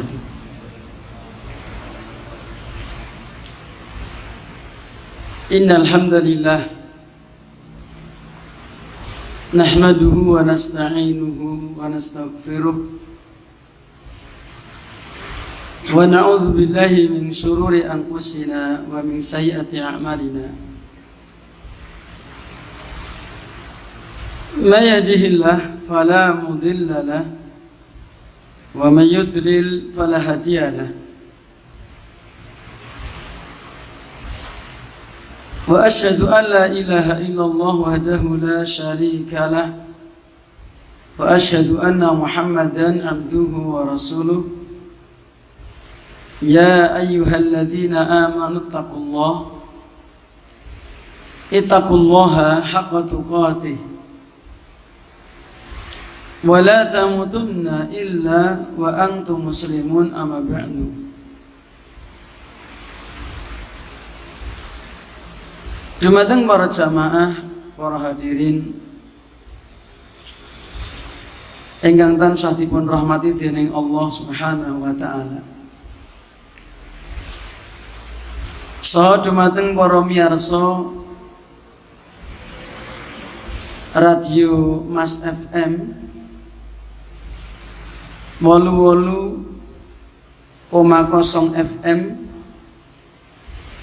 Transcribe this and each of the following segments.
wabarakatuh. Innal hamdalillah nahmaduhu wa nasta'inuhu wa nastaghfiruh wa na'udzu billahi min shururi anfusina wa min sayyiati a'malina. May yahdihillahu fala mudilla lahu wa may yudlil fala hadiya lahu. Wa asyhadu an la ilaha illallah wahdahu la syarika lah wa asyhadu anna Muhammadan abduhu wa rasuluh. Ya ayyuhalladzina amanu ittaqullaha haqqa tuqatih wa la tamutunna illa wa antum muslimun, amma ba'du. Dumateng para jamaah, para hadirin ingkang tansah dipun rahmati dening Allah Subhanahu wa taala. Saha dumateng para miyarsa Radio Mas FM 88,0 FM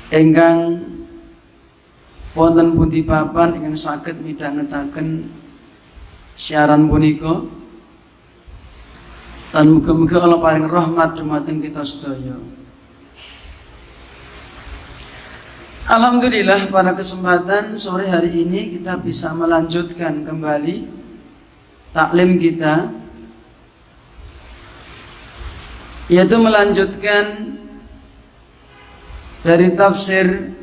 ingkang wonten pundi papan ingkang saged midhangetaken siaran punika, lan muga-muga Allah paring rahmat dumateng kita sedaya. Alhamdulillah, pada kesempatan sore hari ini kita bisa melanjutkan kembali taklim kita, yaitu melanjutkan dari tafsir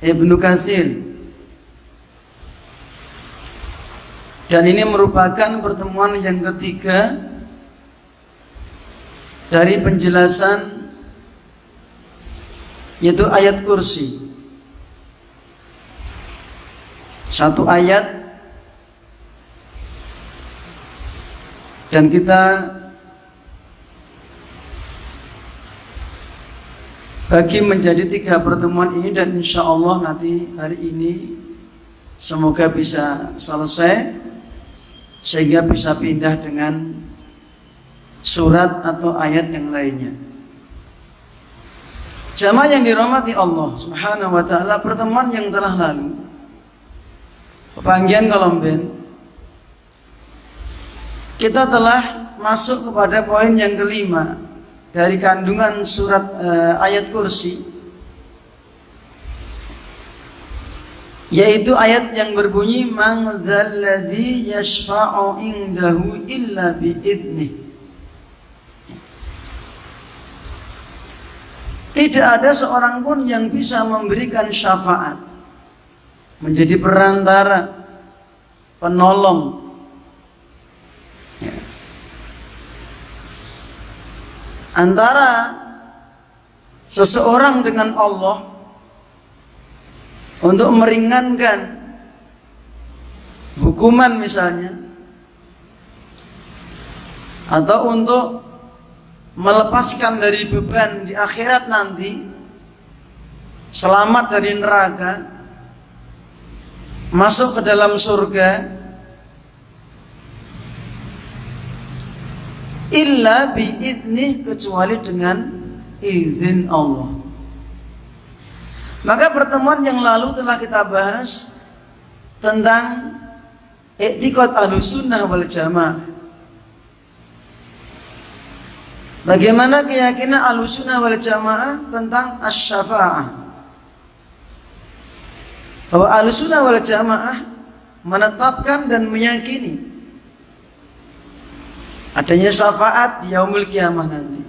Ibnu Katsir, dan ini merupakan pertemuan yang ketiga dari penjelasan yaitu ayat kursi. Satu ayat, dan kita bagi menjadi 3 pertemuan ini, dan insya Allah nanti hari ini semoga bisa selesai sehingga bisa pindah dengan surat atau ayat yang lainnya. Jamaah yang dirahmati Allah Subhanahu wa taala, pertemuan yang telah lalu pepanggian Kolomben kita telah masuk kepada poin yang kelima dari kandungan surat ayat kursi, yaitu ayat yang berbunyi man dzalladzi yashfa'u indahu illa bi'idnih. Tidak ada seorang pun yang bisa memberikan syafaat, menjadi perantara, penolong, antara seseorang dengan Allah untuk meringankan hukuman misalnya, atau untuk melepaskan dari beban di akhirat nanti, selamat dari neraka, masuk ke dalam surga, illa bi'idnih, kecuali dengan izin Allah. Maka pertemuan yang lalu telah kita bahas tentang i'tiqad Ahlussunnah wal Jamaah. Bagaimana keyakinan Ahlussunnah wal Jamaah tentang asy-syafa'ah? Bahwa Ahlussunnah wal Jamaah menetapkan dan meyakini adanya syafaat di yaumul kiamah nanti.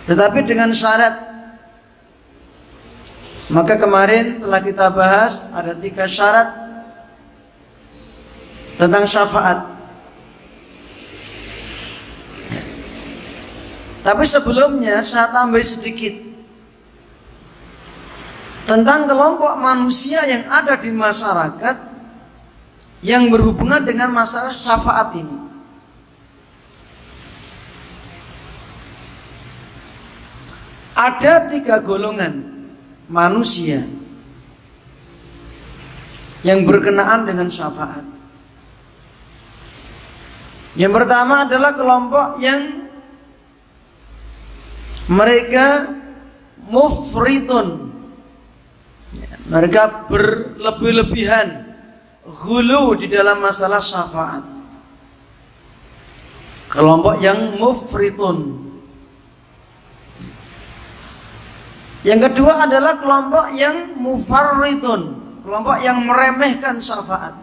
Tetapi dengan syarat. Maka kemarin telah kita bahas ada 3 syarat tentang syafaat. Tapi sebelumnya saya tambah sedikit tentang kelompok manusia yang ada di masyarakat yang berhubungan dengan masalah syafaat ini. Ada 3 golongan manusia yang berkenaan dengan syafaat. Yang pertama adalah kelompok yang mereka mufritun, mereka berlebih-lebihan, ghulu di dalam masalah syafaat. Kelompok yang mufritun. Yang kedua adalah kelompok yang mufarritun, kelompok yang meremehkan syafaat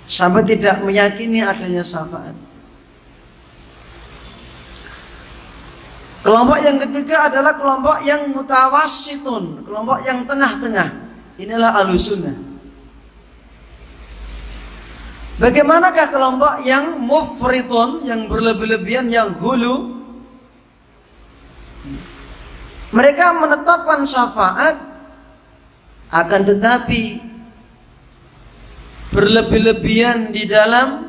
sampai tidak meyakini adanya syafaat. Kelompok yang ketiga adalah kelompok yang mutawassitun, kelompok yang tengah-tengah. Inilah Ahlussunnah. Bagaimanakah kelompok yang mufritun, yang berlebih-lebihan, yang hulu? Mereka menetapkan syafaat, akan tetapi berlebih-lebihan di dalam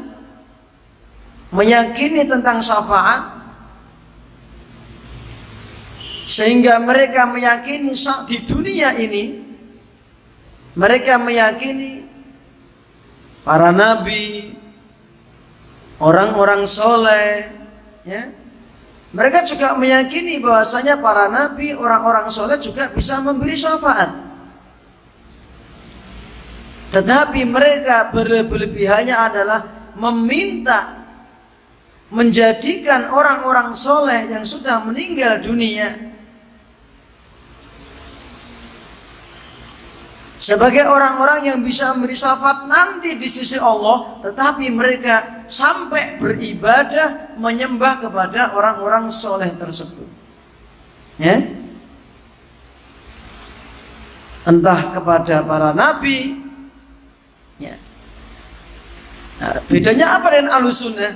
meyakini tentang syafaat, sehingga mereka meyakini di dunia ini, mereka meyakini para nabi, orang-orang soleh, ya, mereka juga meyakini bahwasanya para nabi, orang-orang soleh juga bisa memberi syafaat. Tetapi mereka berlebihannya adalah meminta menjadikan orang-orang soleh yang sudah meninggal dunia sebagai orang-orang yang bisa memberi syafaat nanti di sisi Allah, tetapi mereka sampai beribadah menyembah kepada orang-orang soleh tersebut, ya, entah kepada para nabi, ya. Nah, bedanya apa dengan Ahlussunnah?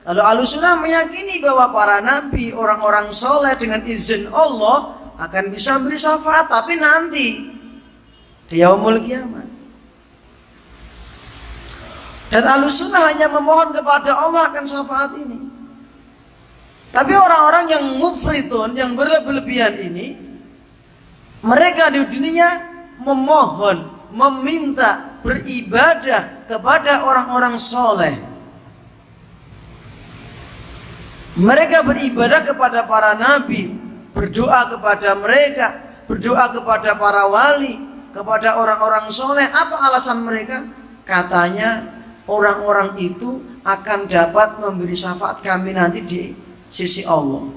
Kalau Ahlussunnah meyakini bahwa para nabi, orang-orang soleh dengan izin Allah akan bisa memberi syafaat, tapi nanti di yaumul kiamat. Dan Ahlussunnah hanya memohon kepada Allah akan syafaat ini. Tapi orang-orang yang mufritun, yang berlebihan ini, mereka di dunia memohon, meminta, beribadah kepada orang-orang soleh. Mereka beribadah kepada para nabi, berdoa kepada mereka, berdoa kepada para wali, kepada orang-orang soleh. Apa alasan mereka? Katanya orang-orang itu akan dapat memberi syafaat kami nanti di sisi Allah.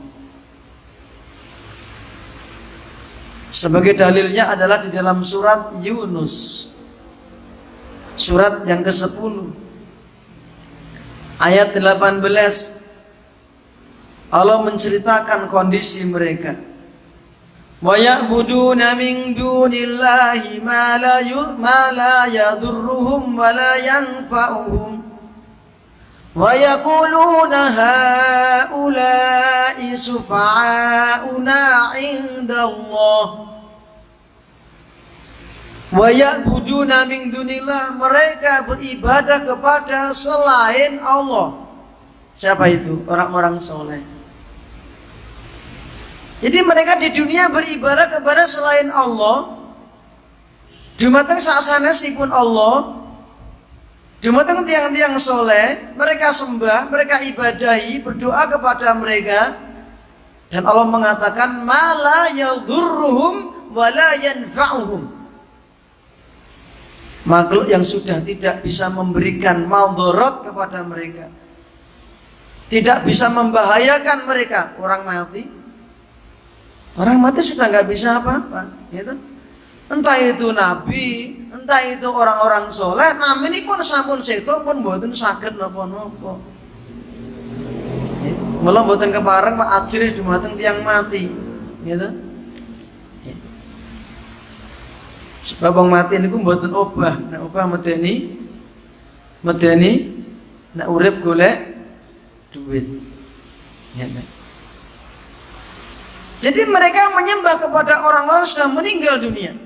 Sebagai dalilnya adalah di dalam surat Yunus, surat yang ke-10 ayat 18. Allah menceritakan kondisi mereka. Wa ya'buduna min dunillahi ma la yadurruhum wa la yanfa'uhum wa yaquluna haula'i sufa'auna 'indallah wa ya'buduna min dunillah, mereka beribadah kepada selain Allah. Siapa itu? Orang-orang soleh. Jadi mereka di dunia beribadah kepada selain Allah. Dumateng sasanesipun Allah, dumateng tiang-tiang soleh, mereka sembah, mereka ibadahi, berdoa kepada mereka. Dan Allah mengatakan ma la yadurruhum wa la yanfa'uhum, makhluk yang sudah tidak bisa memberikan maldorot kepada mereka, tidak bisa membahayakan mereka. Orang mati sudah nggak bisa apa-apa, gitu. Entah itu nabi, entah itu orang-orang soleh, namanya pun sampun seto pun mboten saged napa-napa. Mula mboten kepareng Pak ajrih dumateng tiyang mati, gitu. Sebab wong mati niku mboten obah, nek obah medeni nek urip golek duit. Gitu. Jadi mereka menyembah kepada orang-orang sudah meninggal dunia.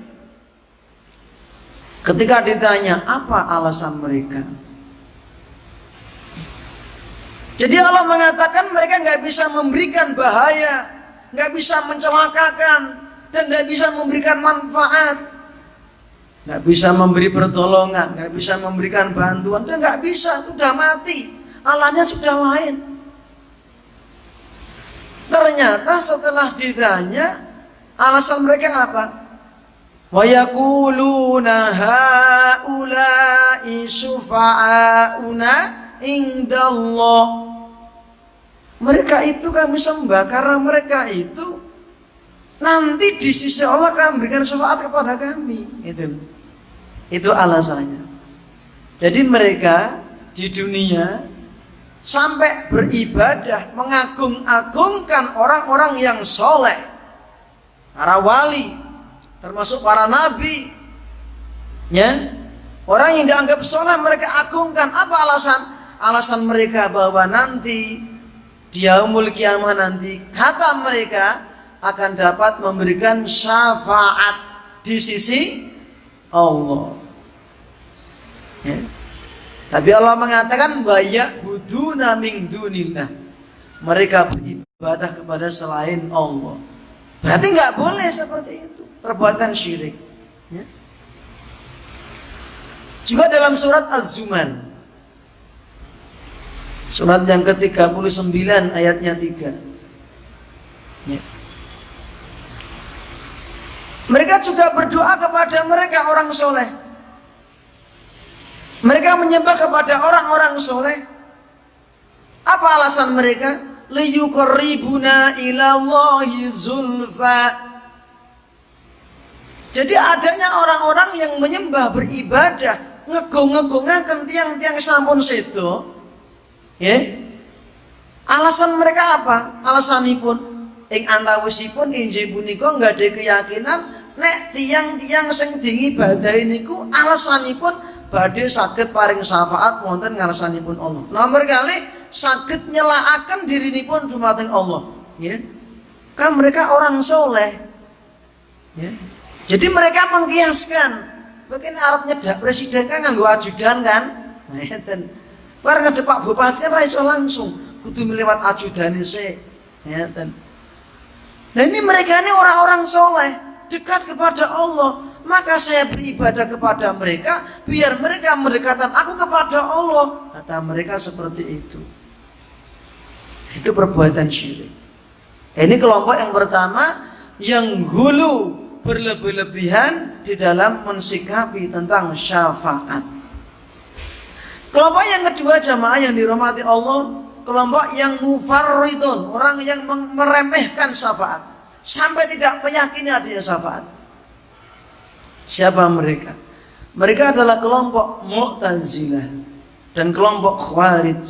Ketika ditanya apa alasan mereka, jadi Allah mengatakan mereka nggak bisa memberikan bahaya, nggak bisa mencelakakan, dan nggak bisa memberikan manfaat, nggak bisa memberi pertolongan, nggak bisa memberikan bantuan, dan nggak bisa, sudah mati, alamnya sudah lain. Ternyata setelah ditanya, alasan mereka apa? Wa yaquluna haula'i syufa'auna indallah. Mereka itu kami sembah karena mereka itu nanti di sisi Allah akan memberikan syafaat kepada kami. Itu alasannya. Jadi mereka di dunia sampai beribadah mengagung-agungkan orang-orang yang soleh, para wali, termasuk para nabi, ya, orang yang dianggap soleh mereka agungkan. Apa alasan? Alasan mereka bahwa nanti di yaumul kiamah nanti kata mereka akan dapat memberikan syafaat di sisi Allah. Ya. Tapi Allah mengatakan bayak buduna min dunillah. Mereka beribadah kepada selain Allah. Berarti nggak boleh seperti itu, perbuatan syirik. Ya. Juga dalam surat Az-Zumar, surat yang ke-39 ayatnya 3. Ya. Mereka juga berdoa kepada mereka orang soleh. Mereka menyembah kepada orang-orang soleh. Apa alasan mereka? Liyuqarribuna ilallahi zulfa. Jadi adanya orang-orang yang menyembah, beribadah, ngegung-ngegungaken tiang-tiang sampun sedo. Ya. Alasan mereka apa? Alasanipun ing antawisipun injih punika nggak ada keyakinan nek tiang-tiang sing dingi badai niku alasanipun badhe saged paring syafaat wonten ngarsanipun Allah. Nomor kali saged nyelakaken dirinipun dumateng Allah, ya. Kan mereka orang soleh, ya. Jadi mereka mengkiaskan, mungkin Arab nyedak presiden kan nganggo ajudan kan, ngeten. Bareng ngedep Pak Bupati kan ra iso langsung, kudu melewat ajudane sik, ngeten. Nah ini mereka ini orang-orang soleh, dekat kepada Allah. Maka saya beribadah kepada mereka biar mereka mendekatkan aku kepada Allah. Kata mereka seperti itu. Itu perbuatan syirik. Ini kelompok yang pertama yang hulu, berlebih-lebihan di dalam mensikapi tentang syafaat. Kelompok yang kedua jamaah yang dirahmati Allah, kelompok yang mufarridun, orang yang meremehkan syafaat sampai tidak meyakini adanya syafaat. Siapa mereka? Mereka adalah kelompok Mu'tazilah dan kelompok Khawarij.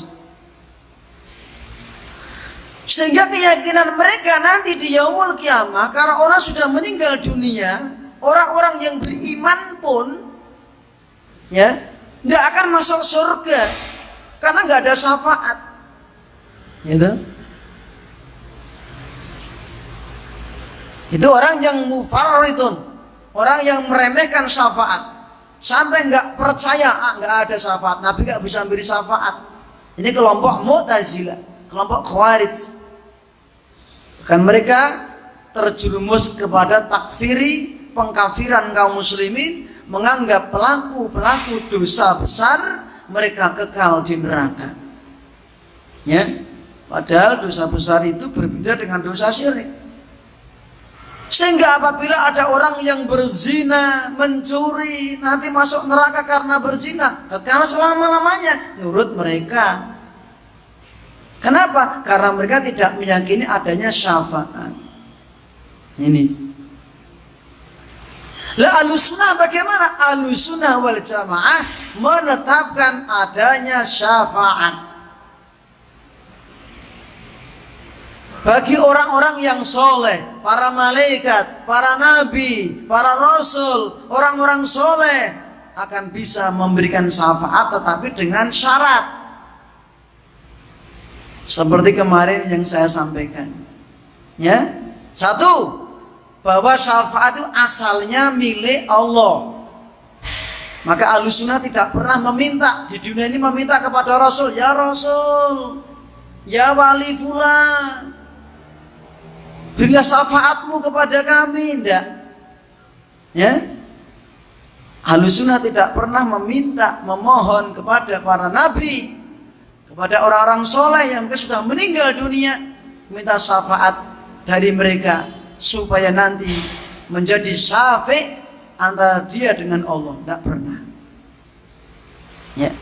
Sehingga keyakinan mereka nanti di yaumul kiamah, karena orang sudah meninggal dunia, orang-orang yang beriman pun ya nggak akan masuk surga karena nggak ada syafaat. Gitu. Itu orang yang mufarridun, orang yang meremehkan syafaat sampai nggak percaya nggak ada syafaat, Nabi nggak bisa beri syafaat. Ini kelompok Mu'tazilah, kelompok Khawarij. Bahkan mereka terjerumus kepada takfiri, pengkafiran kaum muslimin, menganggap pelaku-pelaku dosa besar mereka kekal di neraka. Ya, padahal dosa besar itu berbeda dengan dosa syirik. Sehingga apabila ada orang yang berzina, mencuri, nanti masuk neraka karena berzina, kekal selama-lamanya menurut mereka. Kenapa? Karena mereka tidak meyakini adanya syafaat. Ini. Lah Ahlussunnah bagaimana? Ahlussunnah wal Jamaah menetapkan adanya syafaat bagi orang-orang yang soleh, para malaikat, para nabi, para rasul, orang-orang soleh akan bisa memberikan syafaat, tetapi dengan syarat. Seperti kemarin yang saya sampaikan, ya. Satu, bahwa syafaat itu asalnya milik Allah. Maka Ahlussunnah tidak pernah meminta di dunia ini, meminta kepada Rasul, ya Rasul, ya wali fulan, berilah syafaatmu kepada kami, enggak. Ya, Ahlussunnah tidak pernah meminta, memohon kepada para nabi, kepada orang-orang soleh yang sudah meninggal dunia, minta syafaat dari mereka supaya nanti menjadi syafi' antara dia dengan Allah. Tidak pernah. Ya.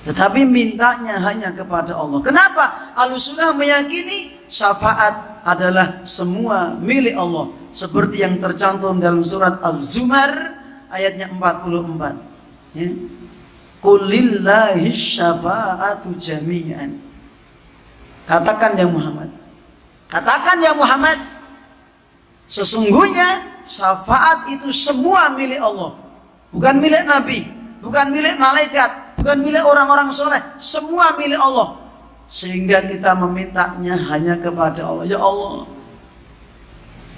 Tetapi mintanya hanya kepada Allah. Kenapa? Ahlussunnah meyakini syafaat adalah semua milik Allah, seperti yang tercantum dalam surat Az-Zumar ayatnya 44. Ya. Qulillahi syafa'atu jami'an. Katakan ya Muhammad. Katakan ya Muhammad, sesungguhnya syafaat itu semua milik Allah, bukan milik nabi, bukan milik malaikat, bukan milik orang-orang soleh, semua milik Allah. Sehingga kita memintanya hanya kepada Allah. Ya Allah,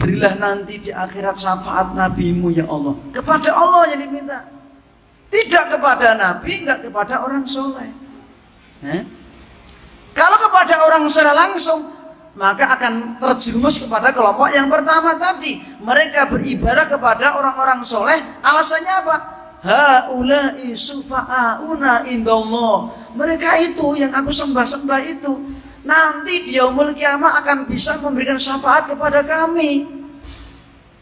berilah nanti di akhirat syafaat nabimu ya Allah. Kepada Allah yang diminta, tidak kepada nabi, enggak kepada orang soleh. Kalau kepada orang soleh langsung, maka akan terjerumus kepada kelompok yang pertama tadi. Mereka beribadah kepada orang-orang soleh. Alasannya apa? Haula'i sufa'auna indallah. Mereka itu yang aku sembah-sembah itu, nanti di yaumul kiamah akan bisa memberikan syafaat kepada kami.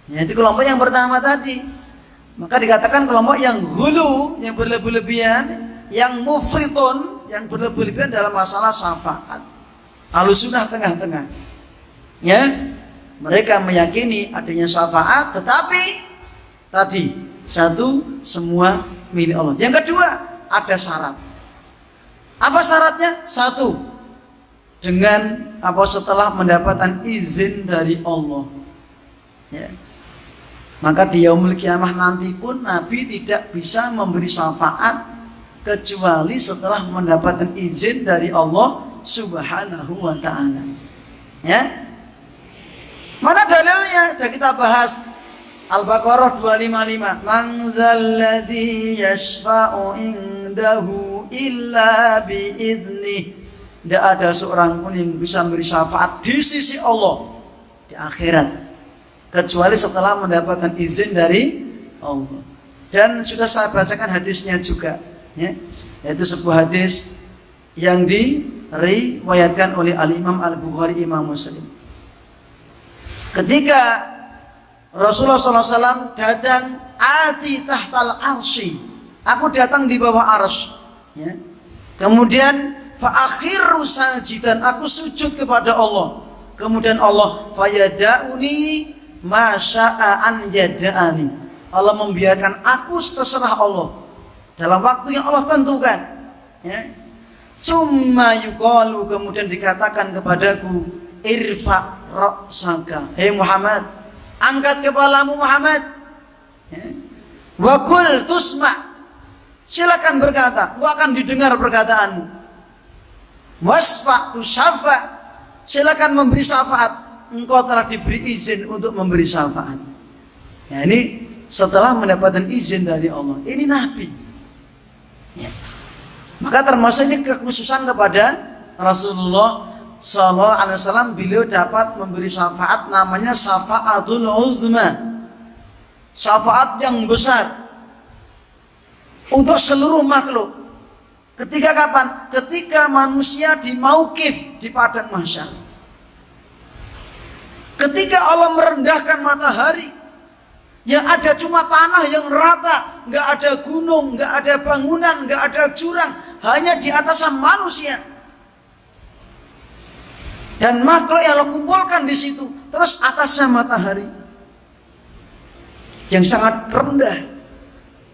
Ya, itu kelompok yang pertama tadi. Maka dikatakan kelompok yang hulu, yang berlebih-lebihan, yang mufritun, yang berlebih-lebihan dalam masalah syafaat. Ahlussunnah tengah-tengah. Ya, mereka meyakini adanya syafaat, tetapi tadi satu, semua milik Allah. Yang kedua, ada syarat. Apa syaratnya? Satu, dengan setelah mendapatkan izin dari Allah. Ya. Maka di yaumul kiamah nanti pun Nabi tidak bisa memberi syafaat kecuali setelah mendapatkan izin dari Allah Subhanahu wa ta'ala. Ya. Mana dalilnya? Sudah kita bahas Al-Baqarah 255. Man dzalladzi yashfa'u indahu illa bi'idnih. Tidak ada seorang pun yang bisa memberi syafaat di sisi Allah di akhirat kecuali setelah mendapatkan izin dari Allah. Dan sudah saya bacakan hadisnya juga, ya. Yaitu sebuah hadis yang diriwayatkan oleh Al-Imam Al-Bukhari, Imam Muslim. Ketika Rasulullah SAW datang, ati tahtal arsy, aku datang di bawah arsy, ya. Kemudian fa-akhiru sajidan, aku sujud kepada Allah. Kemudian Allah fayada'uni masya'a an yada'ani, Allah membiarkan aku terserah Allah dalam waktu yang Allah tentukan, ya. Summa yuqalu, kemudian dikatakan kepadaku, irfa ra'saka, hei Muhammad, angkat kepalamu Muhammad, ya. Wa qul tusma, silakan berkata, gua akan didengar perkataanmu. Wasfa tusyafa, silakan memberi syafaat, engkau telah diberi izin untuk memberi syafaat. Ya, ini setelah mendapatkan izin dari Allah. Ini Nabi, ya. Maka termasuk ini kekhususan kepada Rasulullah SAW. Beliau dapat memberi syafaat, namanya syafaatul uzma, syafaat yang besar untuk seluruh makhluk. Ketika kapan? Ketika manusia di mauqif, di padang mahsyar. Ketika Allah merendahkan matahari, yang ada cuma tanah yang rata, nggak ada gunung, nggak ada bangunan, nggak ada jurang, hanya di atas manusia dan makhluk yang Allah kumpulkan di situ. Terus atasnya matahari yang sangat rendah.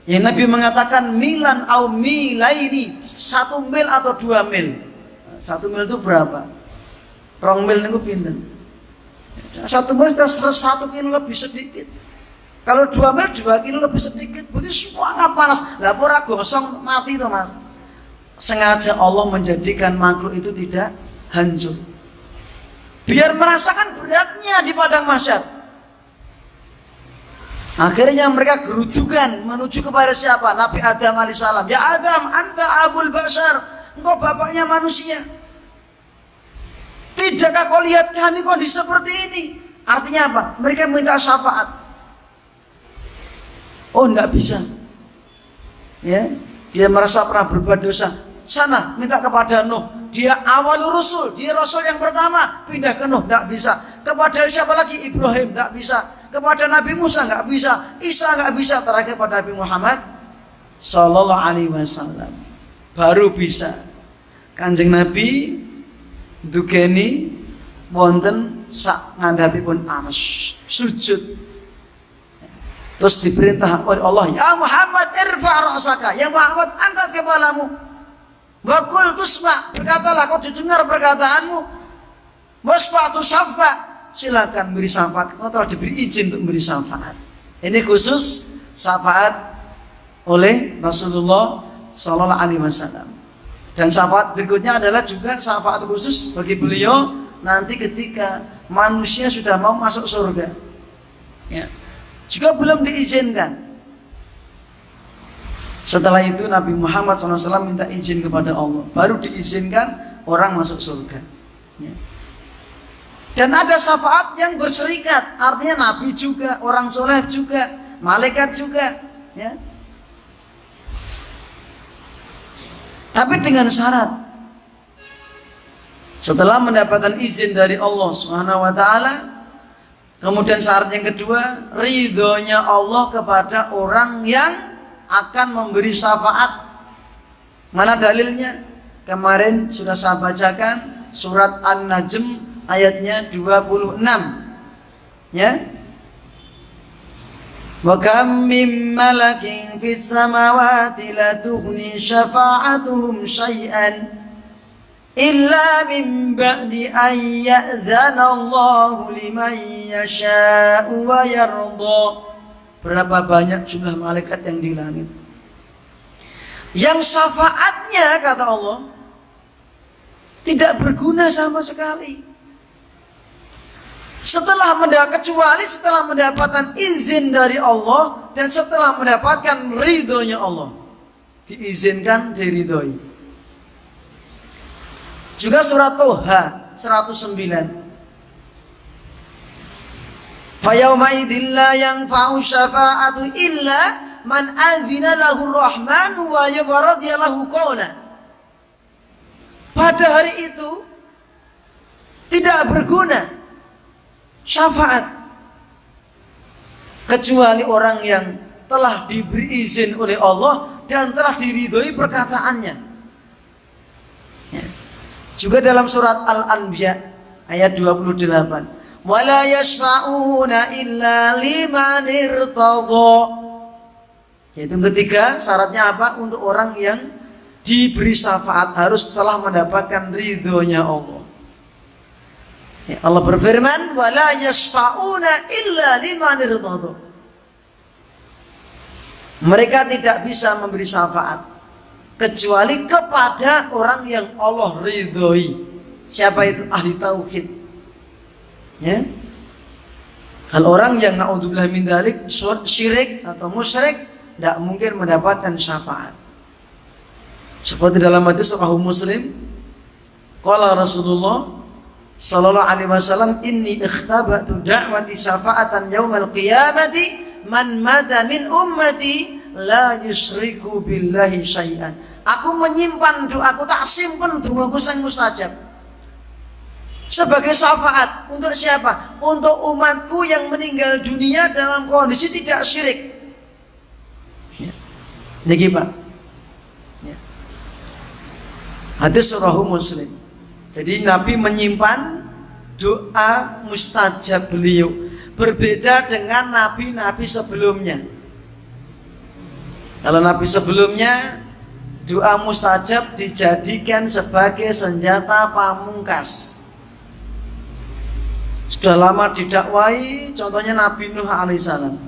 Yang Nabi mengatakan milan au milaini, 1 mil atau 2 mil. 1 mil itu berapa? 2 mil itu pinten? 1 mil itu 1 kilo lebih sedikit. Kalau 2 mil 2 kilo lebih sedikit, berarti sangat panas. Lah ora gosong mati itu, Mas. Sengaja Allah menjadikan makhluk itu tidak hancur, biar merasakan beratnya di padang mahsyar. Akhirnya mereka gerudukan menuju kepada siapa? Nabi Adam alaihissalam. Ya Adam, anta abul bashar, engkau bapaknya manusia. Tidakkah kau lihat kami kondisi seperti ini? Artinya apa? Mereka minta syafaat. Oh, enggak bisa. Ya, dia merasa pernah berbuat dosa. Sana minta kepada Nuh. Dia awal Rasul, dia Rasul yang pertama. Pindah ke Nuh, enggak bisa. Kepada siapa lagi? Ibrahim, enggak bisa. Kepada Nabi Musa enggak bisa. Isa enggak bisa. Terakhir pada Nabi Muhammad sallallahu alaihi wasallam baru bisa. Kanjeng Nabi dugeni wonten sak ngandhapipun Anas sujud. Terus diperintah oleh Allah, ya Muhammad irfa' ra'saka, ya Muhammad angkat kepalamu. Wa qul tusma', berkatalah kau didengar perkataanmu. Wasfa' tusaffa, silakan beri syafaat. Kau telah diberi izin untuk beri syafaat. Ini khusus syafaat oleh Rasulullah sallallahu alaihi wasallam. Dan syafaat berikutnya adalah juga syafaat khusus bagi beliau nanti ketika manusia sudah mau masuk surga. Ya. Juga belum diizinkan. Setelah itu Nabi Muhammad SAW minta izin kepada Allah, baru diizinkan orang masuk surga. Ya. Dan ada syafaat yang berserikat, artinya Nabi juga, orang soleh juga, malaikat juga. Ya. Tapi dengan syarat, setelah mendapatkan izin dari Allah Subhanahu wa taala, kemudian syarat yang kedua, ridhonya Allah kepada orang yang akan memberi syafaat. Mana dalilnya? Kemarin sudah saya bacakan surat An-Najm ayatnya 26. Ya. Wa kam min malakin fis samawati la tughni syafa'atuhum syai'an illa min ba'di an ya'zana Allahu liman yasha'u wa yarda. Berapa banyak jumlah malaikat yang di langit yang syafaatnya, kata Allah, tidak berguna sama sekali kecuali setelah mendapatkan izin dari Allah dan setelah mendapatkan ridhonya Allah. Diizinkan, diridhoi. Juga surat Toha 109. Fayauma idzin la yanfa'u syafa'atu illa man adzina lahu rahman wa yabaradiya lahu qawla. Pada hari itu tidak berguna syafaat kecuali orang yang telah diberi izin oleh Allah dan telah diridhoi perkataannya. Ya. Juga dalam surat Al-Anbiya ayat 28. Wala yashfa'una illa liman irtadha. Yaitu ketiga, syaratnya apa? Untuk orang yang diberi syafaat harus telah mendapatkan ridhonya Allah. Ya, Allah berfirman, wala yashfa'una illa liman irtadha. Mereka tidak bisa memberi syafaat kecuali kepada orang yang Allah ridhoi. Siapa itu? Ahli tauhid. Ya. Kalau orang yang naudzubillah min dzalik syirik atau musyrik, tidak mungkin mendapatkan syafaat. Seperti dalam hadis Sahih Muslim, qala Rasulullah sallallahu alaihi wasallam, inni ikhtabatu da'wati syafa'atan yaumal qiyamati man mata min ummati la yusyriku billahi syai'an. Aku menyimpan doaku, tak simpen doaku sang mustajab sebagai syafaat untuk siapa? Untuk umatku yang meninggal dunia dalam kondisi tidak syirik. Ya. Niki Pak. Ya. Hadis Sahih Muslim. Jadi Nabi menyimpan doa mustajab beliau, berbeda dengan nabi-nabi sebelumnya. Kalau nabi sebelumnya doa mustajab dijadikan sebagai senjata pamungkas. Sudah lama didakwai, contohnya Nabi Nuh alaihissalam.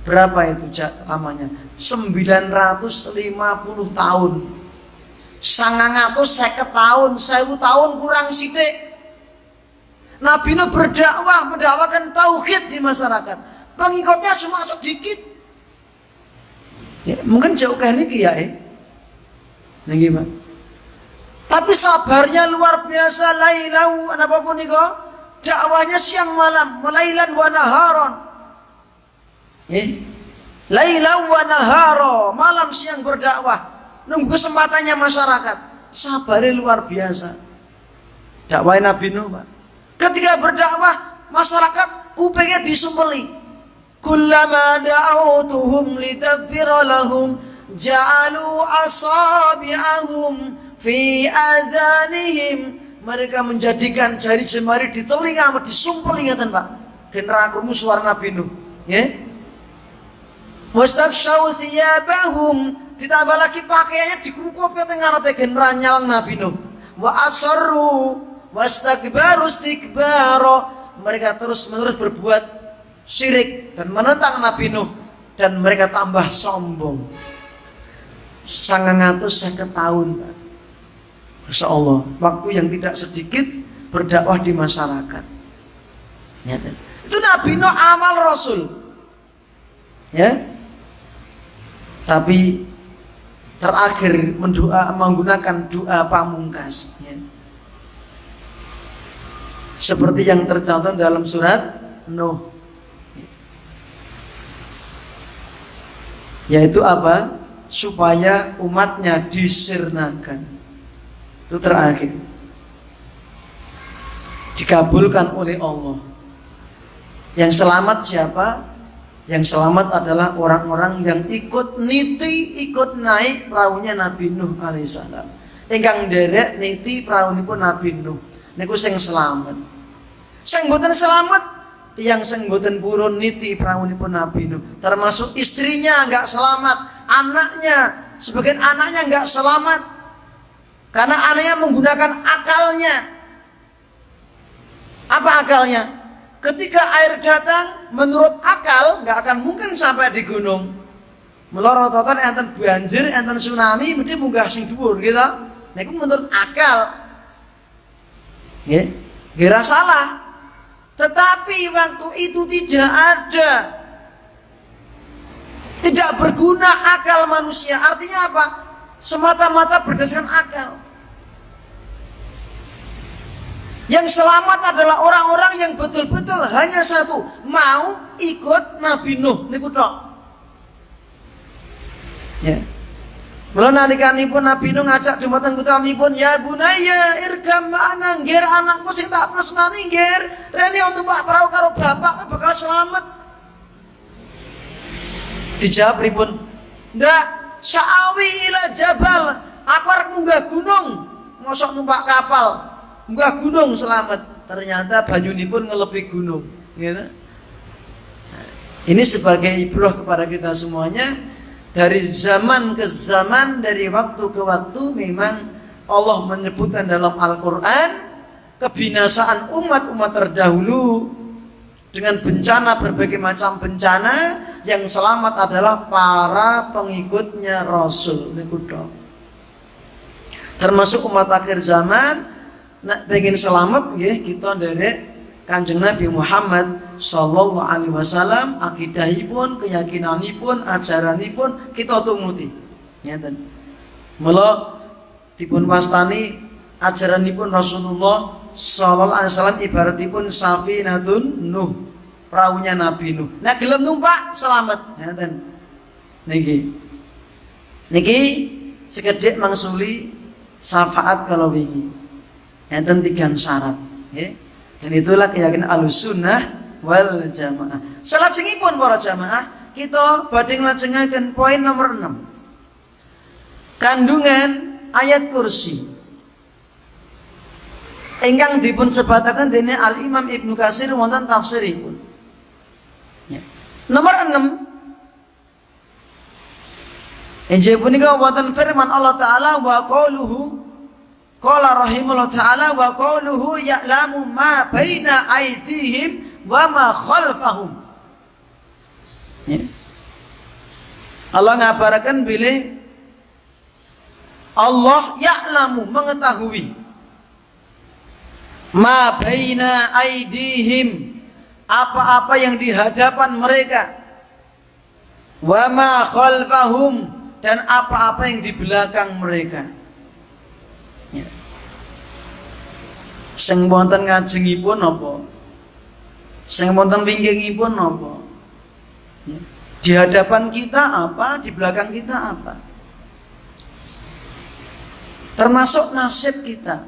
Berapa itu lamanya? 950 tahun. 950 tahun, 1000 tahun kurang sithik. Nabi Nuh berdakwah, mendakwakan tauhid di masyarakat. Pengikutnya cuma sedikit. Ya, mungkin jauh ke niki ya, nggih, Pak. Tapi sabarnya luar biasa, la ilaha apapun niku. dakwahnya siang malam, lailan wa naharon. Lailan wa naharo, malam siang berdakwah, nunggu kesempatannya masyarakat. Sabarnya luar biasa. Dakwah Nabi Nuh, Pak. Ketika berdakwah, masyarakat kupingnya disumpeli. Kullama da'autuhum litaghfira lahum ja'alu asabi'ahum fi adhanihim. Mereka menjadikan jari jemari di telinga, disumpeli ngeten, Pak. Genera krungu suara Nabi Nuh, ya. Wastaghshaw thiyabahum, ditambah lagi pakaiannya dikukup teng ngarepe genera nyawang Nabi Nuh. Wa asarru wastakbaru istikbara, mereka terus-menerus berbuat syirik dan menentang Nabi Nuh, dan mereka tambah sombong. 950 tahun, Pak. Masya Allah, waktu yang tidak sedikit berdakwah di masyarakat. Itu Nabi Nuh amal Rasul, ya. Tapi terakhir menggunakan doa pamungkas, ya. Seperti yang tercantum dalam surat Nuh, yaitu apa? Supaya umatnya disirnakan. Itu terakhir dikabulkan oleh Allah. Yang selamat siapa? Yang selamat adalah orang-orang yang ikut niti, ikut naik perahunya Nabi Nuh alaihissalam. Ingkang derek niti perahuipun Nabi Nuh niku sing selamat. Sing mboten selamat tiyang sing mboten purun niti perahuipun Nabi Nuh, termasuk istrinya enggak selamat, anaknya, sebagian anaknya enggak selamat karena anaknya menggunakan akalnya. Apa akalnya? Ketika air datang, menurut akal nggak akan mungkin sampai di gunung. Melorototan enten banjir, enten tsunami, mesti munggah sing dhuwur gitu. Nah, itu menurut akal. Nggih, nggih salah. Tetapi waktu itu tidak ada, tidak berguna akal manusia. Artinya apa? Semata-mata berdasarkan akal. Yang selamat adalah orang-orang yang betul-betul hanya satu, mau ikut Nabi Nuh niku tok. Ya. Mula nalikanipun Nabi Nuh ngajak dumateng putranipun, ya bunaya irkam ma'ana, ngger anakku sing tak tresnani ngger, rene untuk Pak perahu karo bapak bakal selamat. Dijawab pripun? Ndak, sa'awi ila jabal, aku arep munggah gunung, mosok numpak kapal. Munggah gunung selamat, ternyata banyunipun ngelepi gunung, gitu. Ini sebagai ibrah kepada kita semuanya. Dari zaman ke zaman, dari waktu ke waktu, memang Allah menyebutkan dalam Al-Quran kebinasaan umat-umat terdahulu dengan bencana, berbagai macam bencana. Yang selamat adalah para pengikutnya Rasul, termasuk umat akhir zaman. Nak pengen selamat ya, kita dari Kanjeng Nabi Muhammad sallallahu alaihi wasallam, akidahipun, keyakinanipun, ajaranipun kita tumuti. Ngeten. Mula dipun wastani ajaranipun Rasulullah sallallahu alaihi wasallam ibaratipun safinatun Nuh, perahunya Nabi Nuh. Nek gelem numpak selamat. Ngeten. Niki sekedhik mangsuli syafaat kalau wingi. Enten 3 syarat, ya. Dan itulah keyakinan Ahlussunnah wal Jamaah. Salajengipun para jamaah, kita badhe nglajengaken poin nomor 6. Kandungan ayat kursi ingkang dipun sebataken dening Al Imam Ibnu Katsir wonten tafsiripun. Ya. Nomor 6. Injil punika wonten firman Allah Ta'ala wa qauluhu qala rahimahullah ta'ala wa qauluhu ya'lamu ma baina aydihim wa ma khalfahum. Ya. Allah ngabarkan bilih Allah ya'lamu, mengetahui, ma baina aydihim, apa-apa yang di hadapan mereka, wa ma khalfahum, dan apa-apa yang di belakang mereka. Sing wonten ngajengipun apa? Sing wonten wingkingipun napa? Ya. Di hadapan kita apa, di belakang kita apa? Termasuk nasib kita.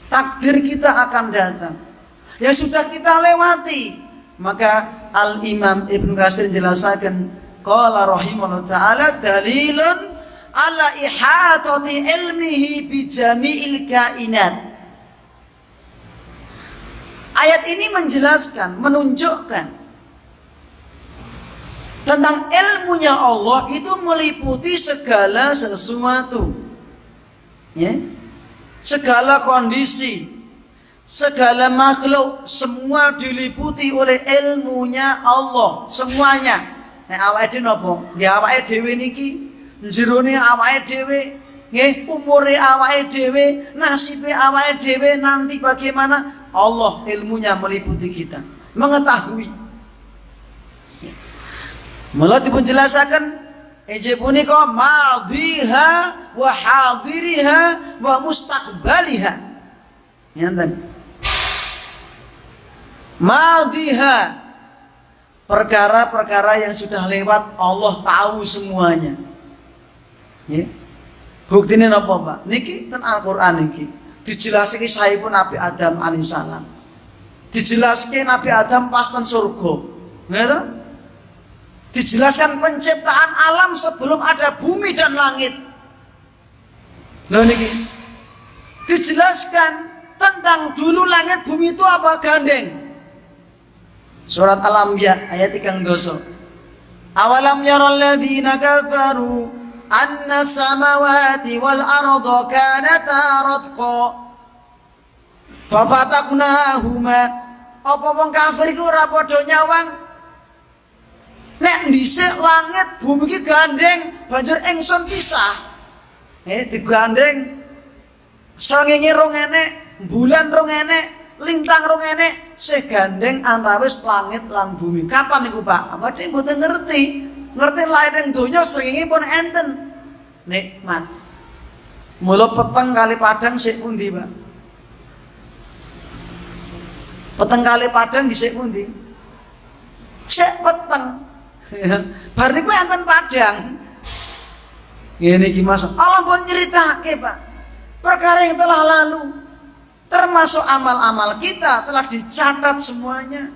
Takdir kita akan datang. Ya sudah kita lewati. Maka Al-Imam Ibn Katsir menjelaskan, qala rahimahullah ta'ala dalilun ala ihatati ilmihi bi jami'il kainat. Ayat ini menjelaskan, menunjukkan tentang ilmunya Allah itu meliputi segala sesuatu. Ya? Segala kondisi, segala makhluk, semua diliputi oleh ilmunya Allah, semuanya. Nek awake dhewe napa? Nggih awake dhewe niki, jerone awake dhewe, nggih umure awake dhewe, nasibe awake dhewe nanti bagaimana? Allah ilmunya meliputi kita, mengetahui. Mula dipun jelasaken Eje punika madhiha wa hadiriha wa mustaqbaliha. Nyanten. Madhiha, perkara-perkara yang sudah lewat Allah tahu semuanya. Ya. Buktine napa, Pak? Niki ten Al-Qur'an niki. Dijelaske saipun Nabi Adam alaihissalam. Dijelaske Nabi Adam pas ten surga. Nggih. Dijelaskan penciptaan alam sebelum ada bumi dan langit. Loh niki. Dijelaskan tentang dulu langit bumi itu apa? Gandeng. Surat Al-Anbiya ayat 3 doso. Awalam yaral ladzina kafaru anna samawati wal arda kanata ratqa fafataqnahuma. Apa wong kafir iku ora padha nyawang? Nek dhisik langit bumi iki gandeng, banjur ingsun pisah. Digandeng. Srengenge rong enek, bulan rong enek, lintang rong enek, sing gandeng antawis langit lan bumi. Kapan niku, Pak? Apa dhewe mboten ngerti. Ngerti lair ing donya srengenge pun enten. Nikmat. Mula peteng kali Padang sik pundi, Pak? Peteng kali Padang dhisik pundi? Sik peteng. Bar niku enten Padang. Ngene iki Mas, Allah pun nyeritake, Pak. Perkara yang telah lalu, termasuk amal-amal kita telah dicatat semuanya.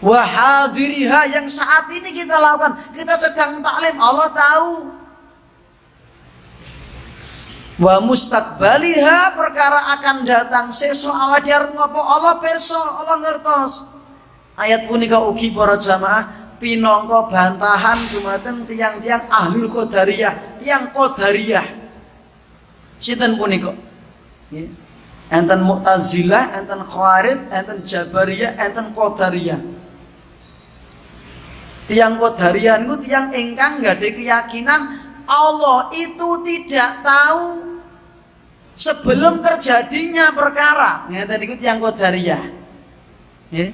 Wa hadiriha, yang saat ini kita lakukan, kita sedang taklim, Allah tahu. Wa mustaqbaliha, perkara akan datang sesuk awak dhewe ngopo Allah pirsa, Allah ngertos. Ayat punika ugi para jamaah pinangka bantahan dumateng tiang-tiang ahlul qadariyah, tiang qadariyah. Sinten punika? Nggih. Enten Mu'tazilah, enten Khawarij, enten Jabariyah, enten Qadariyah. Tiang Qadariyah niku tiang ingkang gadhe keyakinan Allah itu tidak tahu sebelum terjadinya perkara. Ngeten niku tiang Qadariyah. Nggih.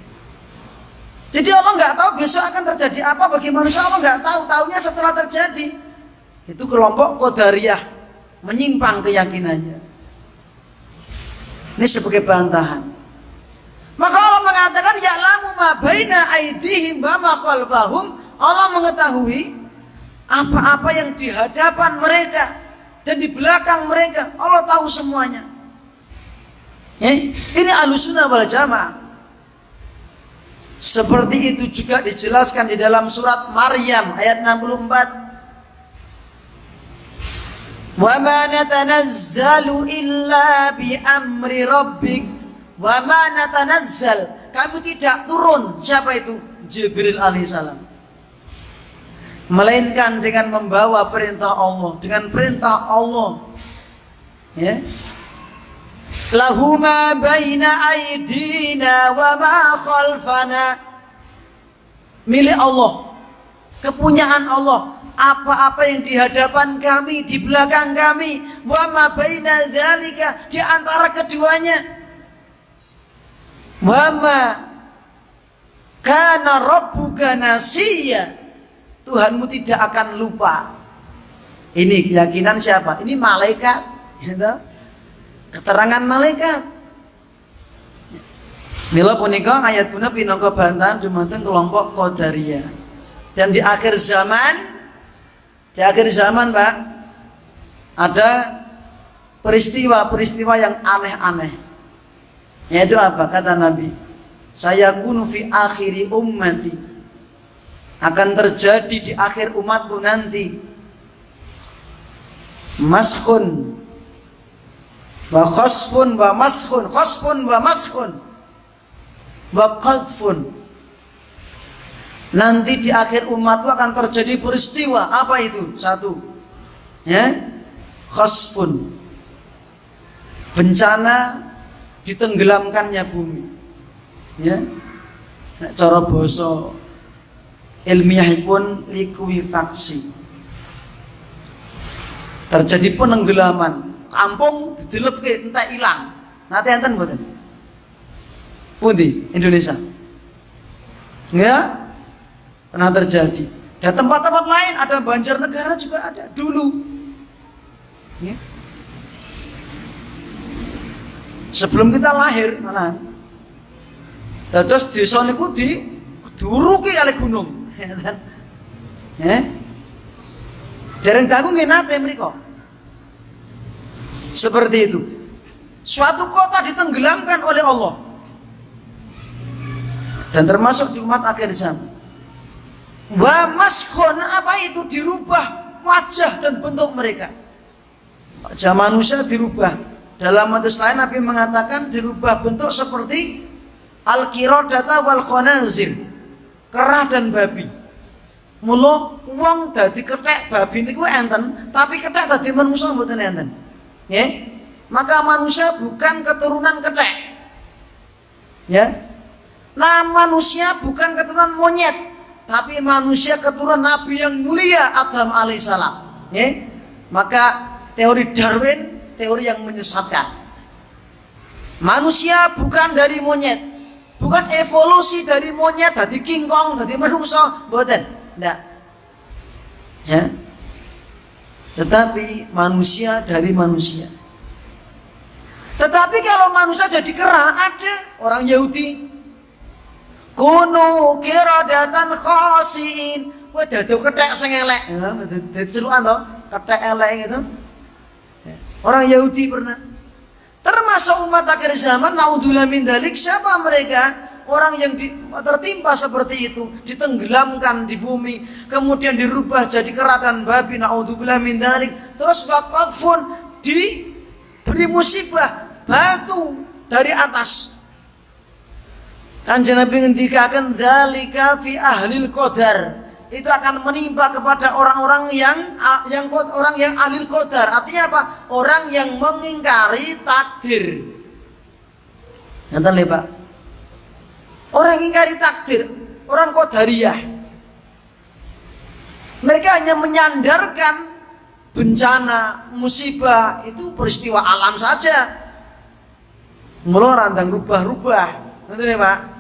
Jadi Allah nggak tahu besok akan terjadi apa bagi manusia, Allah nggak tahu, taunya setelah terjadi. Itu kelompok Qadariyah menyimpang keyakinannya. Ini sebagai bantahan. Maka Allah mengatakan ya'lamu ma baina aydihim wa ma khalfahum. Allah mengetahui apa-apa yang di hadapan mereka dan di belakang mereka. Allah tahu semuanya. Ini Ahlussunnah wal Jamaah. Seperti itu juga dijelaskan di dalam surat Maryam ayat 64. Wa ma natanazzalu illa bi amri rabbik. Wa ma natanazzal, kami tidak turun. Siapa itu? Jibril alaihissalam. Melainkan dengan membawa perintah Allah, dengan perintah Allah. Ya. Lahu ma baina aydina wa ma khalfana. Milik Allah, kepunyaan Allah. Apa-apa yang di hadapan kami, di belakang kami, wa ma baina dzalika, di antara keduanya. Wa ma kana rabbuka nasiya, Tuhanmu tidak akan lupa. Ini keyakinan siapa? Ini malaikat, gitu. Keterangan malaikat. Mila punika ayat punika pinangka bantahan dumateng kelompok Qadariyah. Dan di akhir zaman Pak, ada peristiwa-peristiwa yang aneh-aneh. Yaitu apa? Kata Nabi, sayakunu fi akhiri ummati, akan terjadi di akhir umatku nanti maskhun wa khasfun wa maskhun, khasfun wa maskhun wa qadfun. Nanti di akhir umatku akan terjadi peristiwa. Apa itu? Satu, ya, khasfun, bencana ditenggelamkannya bumi, ya, cara basa ilmiahipun likuifaksi, terjadi penenggelaman kampung didelepke entek ilang. Nate enten mboten? Pundi Indonesia? Ya, pernah terjadi. Dan tempat-tempat lain ada, Banjarnegara juga ada dulu. Ya. Sebelum kita lahir malah. Terus desa niku diuruki kali gunung. Ya. Dereng dangu nggih nate mriku. Seperti itu. Suatu kota ditenggelamkan oleh Allah. Dan termasuk di umat akhir zaman. Wa maskhon, apa itu? Dirubah wajah dan bentuk mereka. Wajah manusia dirubah. Dalam hadis lain Nabi mengatakan dirubah bentuk seperti al-qiradata wal khanazir, kera dan babi. Mula wong dadi kethek babi niku enten, tapi kethek dadi manusa mboten enten. Nggih. Maka manusia bukan keturunan kethek. Ya. Nah, manusia bukan keturunan monyet, tapi manusia keturunan Nabi yang mulia Adam alaihissalam. Ya. Maka teori Darwin, teori yang menyesatkan. Manusia bukan dari monyet, bukan evolusi dari monyet, dari King Kong, dari manusia, boten. Ndak. Ya. Tetapi manusia dari manusia. Tetapi kalau manusia jadi kera, ada orang Yahudi kunu kiradatan khasiin. Wah, dadi kethek sing elek. Ya, dadi selukan to, kethek elek gitu. Orang Yahudi pernah. Termasuk umat akhir zaman, naudzubillah min dzalik, siapa mereka? Orang yang tertimpa seperti itu, ditenggelamkan di bumi, kemudian dirubah jadi kera dan babi, naudzubillah min dzalik. Terus waqadfun, diberi musibah batu dari atas. Kanjeng Nabi ngendikaken zalika fi ahlil qadar. Itu akan menimpa kepada orang-orang yang ahli qadar. Artinya apa? Orang yang mengingkari takdir. Nonton lho, Pak. Orang yang mengingkari takdir, orang qadariyah. Mereka hanya menyandarkan bencana, musibah itu peristiwa alam saja. Mula randang rubah-rubah. Nonton lho, Pak.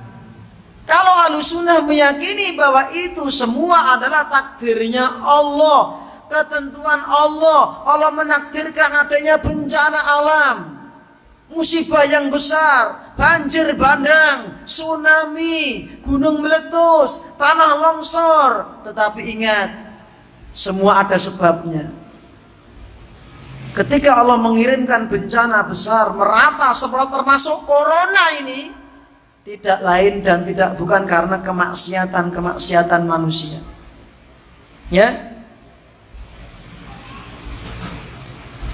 Kalau Ahlussunnah meyakini bahwa itu semua adalah takdirnya Allah, ketentuan Allah. Allah menakdirkan adanya bencana alam, musibah yang besar, banjir bandang, tsunami, gunung meletus, tanah longsor. Tetapi ingat, semua ada sebabnya. Ketika Allah mengirimkan bencana besar merata seperti termasuk corona ini, tidak lain dan tidak bukan karena kemaksiatan manusia. Ya.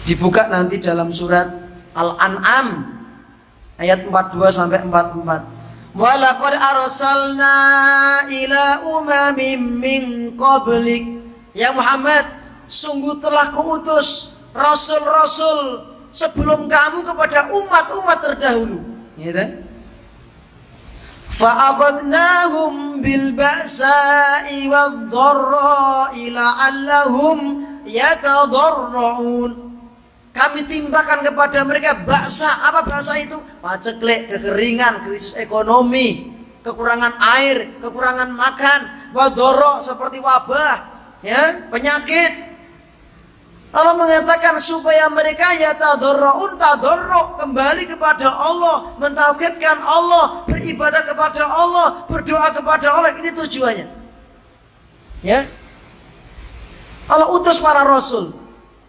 Dibuka nanti dalam surat Al-An'am ayat 42 sampai 44. Wa laqad arsalna ila umamin min qablik. Ya Muhammad, sungguh telah kuutus rasul-rasul sebelum kamu kepada umat-umat terdahulu. Gitu. Fa'akhadnahum bil ba'sa'i wad-dharra'i la'allahum yatadarra'un. Kami timpakan kepada mereka baksa. Apa baksa itu? Paceklik, kekeringan, krisis ekonomi, kekurangan air, kekurangan makan, wadharra seperti wabah, ya, penyakit. Allah mengatakan supaya mereka ya tadarrun kembali kepada Allah, mentauhidkan Allah, beribadah kepada Allah, berdoa kepada Allah. Ini tujuannya. Ya. Allah utus para rasul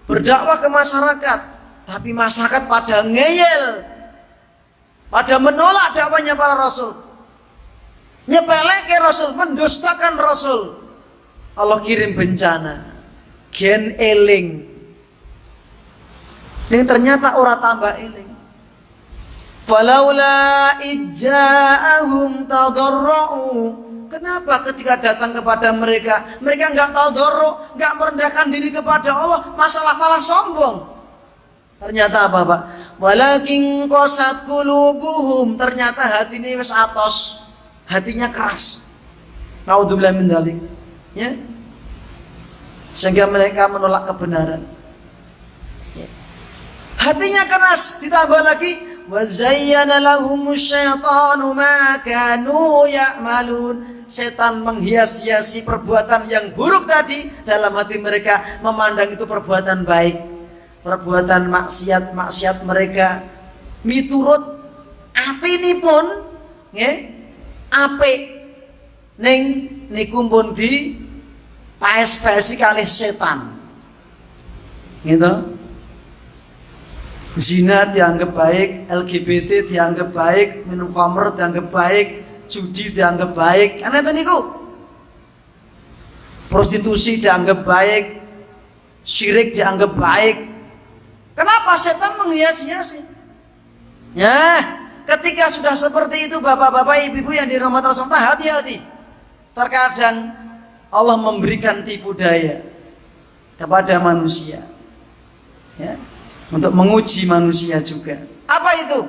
berdakwah ke masyarakat, tapi masyarakat pada ngeyel, pada menolak dakwanya para rasul, nyepeleke rasul, mendustakan rasul. Allah kirim bencana, gen eling. Ini ternyata orang tambah eling. Falaula ijja'ahum tadarra'u. Kenapa ketika datang kepada mereka enggak tadarru', enggak merendahkan diri kepada Allah, malah sombong. Ternyata apa, Pak? Walakin qasat qulubuhum. Ternyata hati ini wis atos. Hatinya keras. Naudzubillah min dzalik. Ya. Sehingga mereka menolak kebenaran. Ya. Hatinya keras, ditambah lagi wazayyana lahumus syaitanu ma kanu ya'malun. Setan menghias-hiasi perbuatan yang buruk tadi dalam hati mereka, memandang itu perbuatan baik. Perbuatan maksiat mereka miturut atinipun nggih apik ning niku pun di paes-paesi kalih setan. Gitu. Zina dianggap baik, LGBT dianggap baik, minum khamr dianggap baik, judi dianggap baik. Ana niku. Prostitusi dianggap baik, syirik dianggap baik. Kenapa setan menghias-hiasi? Ya, ketika sudah seperti itu bapak-bapak, ibu-ibu yang dirahmati Allah, hati-hati. Terkadang Allah memberikan tipu daya kepada manusia. Ya. Untuk menguji manusia juga. Apa itu?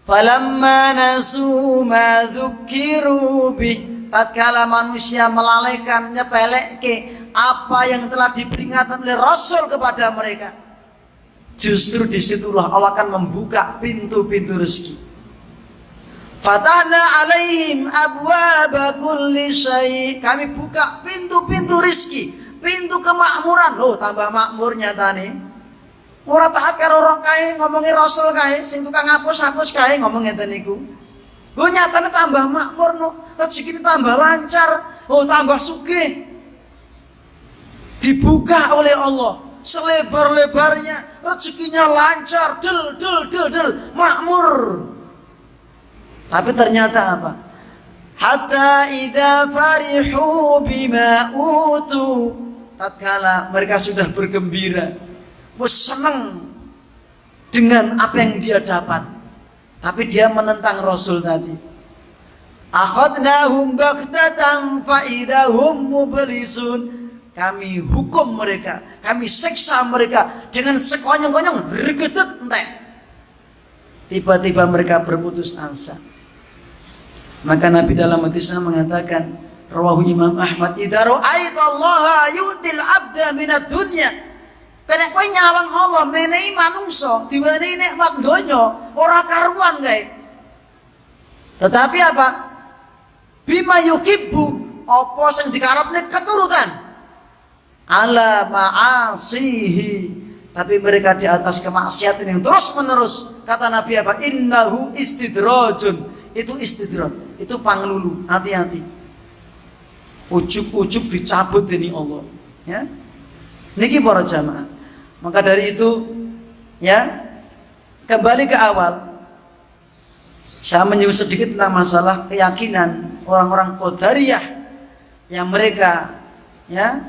Falamma nasu ma dzukiru bih. Tatkala manusia melalaikan, nyepeleke apa yang telah diperingatkan oleh Rasul kepada mereka, justru disitulah Allah akan membuka pintu-pintu rezeki. Fatahna alaihim abwaba kulli syai'. Kami buka pintu-pintu rezeki, pintu kemakmuran. Loh, tambah makmur nyatane. Ora taat karo orang kae ngomongi Rasul kae, sing tukang hapus-hapus kae ngomong ngeten niku. Lho nyatane tambah makmur no, rezekine tambah lancar, oh tambah sugih. Dibuka oleh Allah selebar-lebarnya, rezekinya lancar, del makmur. Tapi ternyata apa? Hatta idza farihu bima utu. Tatkala mereka sudah bergembira, senang dengan apa yang dia dapat, tapi dia menentang Rasul tadi. Akhadnahum baghtatan fa idahum mublisun. Kami hukum mereka, kami siksa mereka dengan sekonyong-konyong, regedut entek. Tiba-tiba mereka berputus asa. Maka Nabi dalam hadisnya mengatakan, rawahu Imam Ahmad, idza ra'aitallaha yu'til 'abda minad dunya. Karena kowe nyawang Allah menehi manungsa diwenehi nikmat donya ora karuan kae. Tetapi apa? Bima yuhibbu, apa sing dikarepne keturutan. Ala ma'asihi, tapi mereka di atas kemaksiatan yang terus menerus. Kata Nabi apa? Innahu istidrajun. Itu istidraj, itu panglulu. Hati-hati. Ujug-ujug dicabut ini Allah. Ya. Niki para jamaah. Maka dari itu, ya, kembali ke awal. Saya menyinggung sedikit tentang masalah keyakinan orang-orang Qadariyah yang mereka, ya,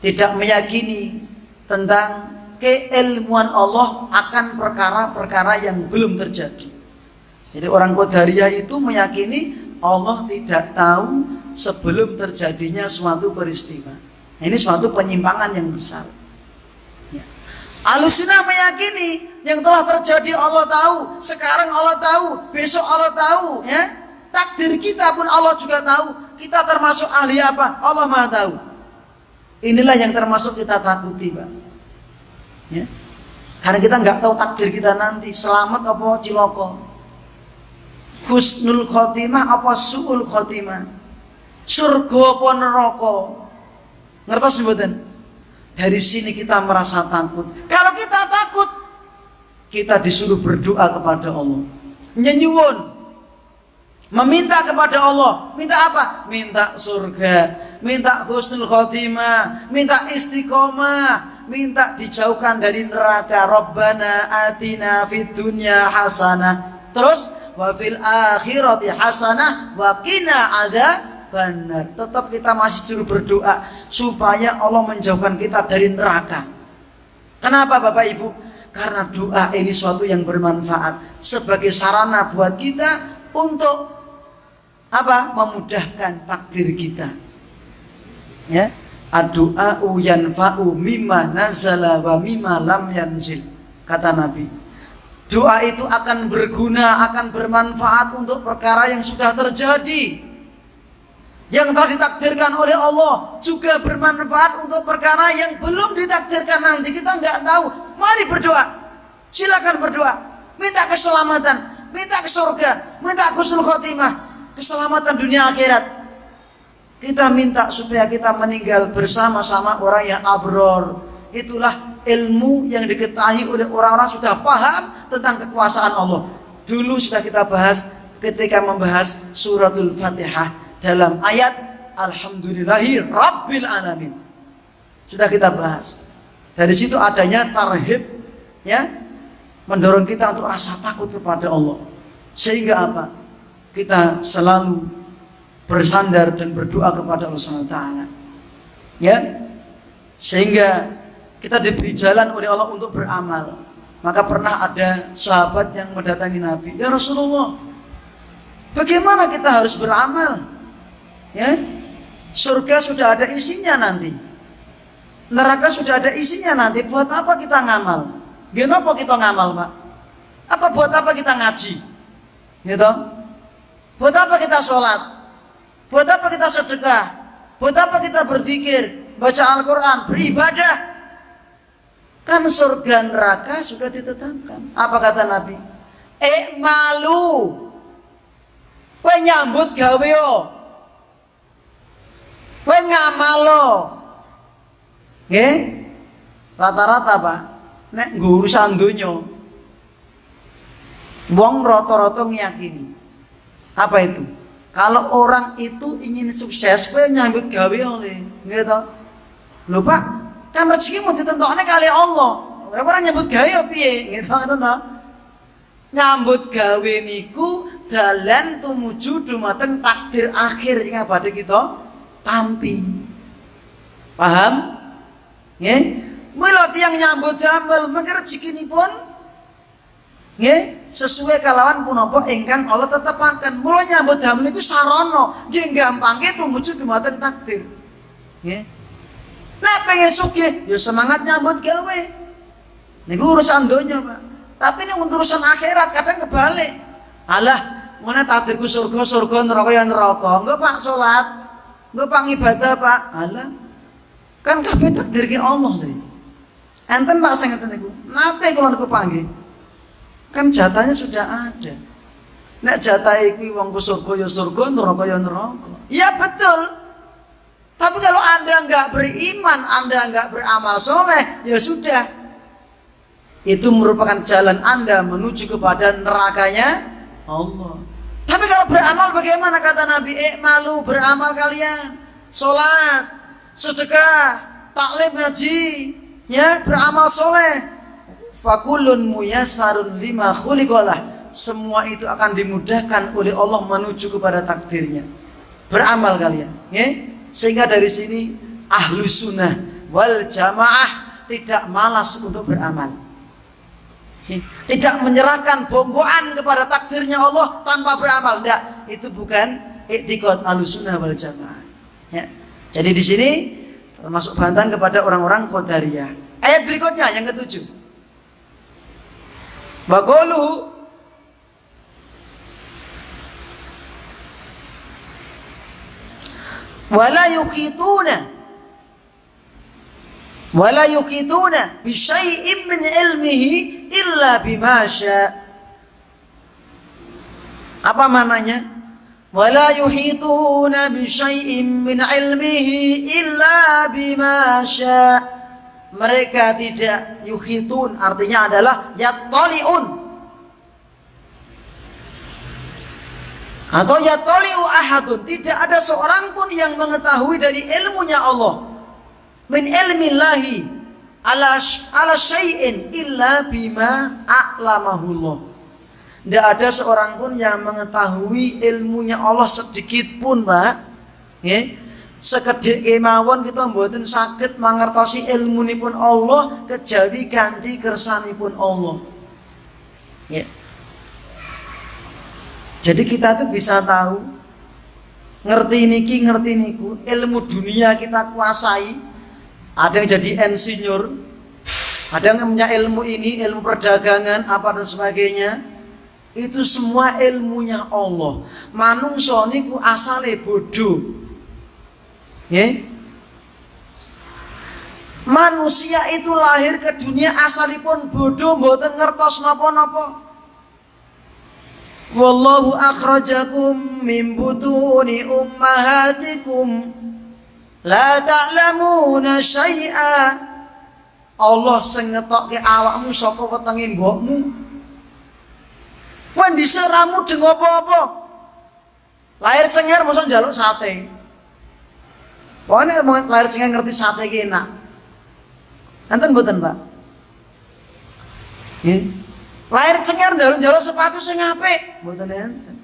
tidak meyakini tentang keilmuan Allah akan perkara-perkara yang belum terjadi. Jadi orang Qadariyah itu meyakini Allah tidak tahu sebelum terjadinya suatu peristiwa. Nah, ini suatu penyimpangan yang besar. Ahlussunnah meyakini yang telah terjadi Allah tahu, sekarang Allah tahu, besok Allah tahu, ya. Takdir kita pun Allah juga tahu. Kita termasuk ahli apa? Allah Maha tahu. Inilah yang termasuk kita takuti, Pak. Ya. Karena kita nggak tahu takdir kita nanti selamat apa ciloko, husnul khotimah apa su'ul khotimah, surga apa neraka. Ngertos mboten? Dari sini kita merasa takut. Kalau kita takut, kita disuruh berdoa kepada Allah. Nyenyuwun, meminta kepada Allah. Minta apa? Minta surga, minta husnul khotimah, minta istiqomah, minta dijauhkan dari neraka. Rabbana atina fid dunya hasanah. Terus wa fil akhirati hasanah wa qina adzabannar. Tetap kita masih suruh berdoa supaya Allah menjauhkan kita dari neraka. Kenapa Bapak Ibu? Karena doa ini suatu yang bermanfaat sebagai sarana buat kita untuk apa? Memudahkan takdir kita. Ya, ad-du'a'u yanfa'u mimma nazala wa mimma lam yanzil. Kata Nabi, doa itu akan berguna, akan bermanfaat untuk perkara yang sudah terjadi, yang telah ditakdirkan oleh Allah, juga bermanfaat untuk perkara yang belum ditakdirkan nanti. Kita nggak tahu. Mari berdoa. Silakan berdoa. Minta keselamatan, minta ke surga, minta husnul khotimah, keselamatan dunia akhirat. Kita minta supaya kita meninggal bersama-sama orang yang abror. Itulah ilmu yang diketahui oleh orang-orang sudah paham tentang kekuasaan Allah. Dulu sudah kita bahas ketika membahas suratul Fatihah dalam ayat Alhamdulillahi Rabbil Alamin. Sudah kita bahas. Dari situ adanya tarhib, ya, mendorong kita untuk rasa takut kepada Allah. Sehingga apa? Kita selalu bersandar dan berdoa kepada Allah SWT. Ya, sehingga kita diberi jalan oleh Allah untuk beramal. Maka pernah ada sahabat yang mendatangi Nabi, ya Rasulullah, bagaimana kita harus beramal? Ya, surga sudah ada isinya nanti, neraka sudah ada isinya nanti. Buat apa kita ngamal? Kenapa kita ngamal, Pak? Apa buat apa kita ngaji? Gitu? Buat apa kita sholat? Buat apa kita sedekah? Buat apa kita berzikir, baca Al-Quran, beribadah? Kan surga neraka sudah ditetapkan. Apa kata Nabi? Malu, kowe nyambut gawe yo, kowe ngamalo. Nggih? Rata-rata Pak, nek nggo urusan donya, wong rata-rata ngiyakini. Apa itu? Kalau orang itu ingin sukses, kowe nyambut gawe oleh, nggih to? Lho Pak, kan rezekimu ditentokne kali Allah. Ora nyambut gawe piye? Nggih to, ngoten to? Nyambut gawe niku dalan tumuju dumateng takdir akhir ingkang badhe kita tampi. Paham? Nggih? Mila tiyang nyambut damel mengke rezekinipun nggih sesuai kalawan punapa ingkang Allah tetepaken. Mula nyambut damel niku sarana nggih gampangke tumuju dumateng takdir. Nggih. Nek pengen sugih ya semangat nyambut gawe. Niku urusan donya, Pak. Tapi ini untuk urusan akhirat kadang kebalik. Alah, mana takdirku surga, surga, neraka ya neraka. Enggak Pak salat, enggak Pak ibadah Pak. Alah, kan kabeh takdirke Allah lho. Enten Pak sing ngeten niku. Nate kula niku panggih. Kan jatahnya sudah ada. Nek jatah iki wong ku surga ya surga, neraka ya neraka. Iya betul. Tapi kalau Anda enggak beriman, Anda enggak beramal soleh, ya sudah. Itu merupakan jalan Anda menuju kepada nerakanya Allah. Tapi kalau beramal bagaimana? Kata Nabi, malu beramal kalian, sholat, sedekah, taklim, ngaji, ya, beramal soleh. Fakulun muyassarun lima khuliqalah. Semua itu akan dimudahkan oleh Allah menuju kepada takdirnya. Beramal kalian, ya. Sehingga dari sini ahlus sunnah wal jamaah tidak malas untuk beramal. Tidak menyerahkan bonggoan kepada takdirnya Allah tanpa beramal. Tidak, itu bukan i'tiqad Ahlussunnah wal Jamaah. Ya. Jadi di sini termasuk bantahan kepada orang-orang Qadariyah. Ayat berikutnya yang ke-7. Wa qaluhu wala yukhituna bi syai'in min ilmihi illa bima syaa. Apa maknanya? Wala yuhituna bi syai'in min ilmihi illa bima syaa. mereka tidak yuhitun, artinya adalah yattali'un atau yattali'u ahadun, tidak ada seorang pun yang mengetahui dari ilmunya Allah, min ilmillahi ala syai'in illa bima a'lamahullah. Tidak ada seorang pun yang mengetahui ilmunya Allah sedikit pun, Pak. Sekedhik kemawon kita mboten saged mangertosi ilmunipun Allah kejawi kanthi kersanipun Allah. Ya. Jadi kita tuh bisa tahu, ngerti niki, ngerti niku, ilmu dunia kita kuasai. Ada yang jadi insinyur, ada yang punya ilmu ini, ilmu perdagangan, apa dan sebagainya. Itu semua ilmunya Allah. Manungsa niku asale bodoh. Manusia itu lahir ke dunia asalipun bodoh, mboten ngertos napa-napa. Wallahu akhrajakum min butuni ummahatikum la ta'lamuna syai'a. Allah sing ngetokke awakmu saka wetenge mbokmu. Kowe dhisik ramu deng apa-apa. Lahir cengar mosok njaluk sate. Pokoknya lahir cengar ngerti sate ki enak. Enten mboten, Pak? Nggih. Lahir cengar njaluk sepatu sing apik, mboten enten.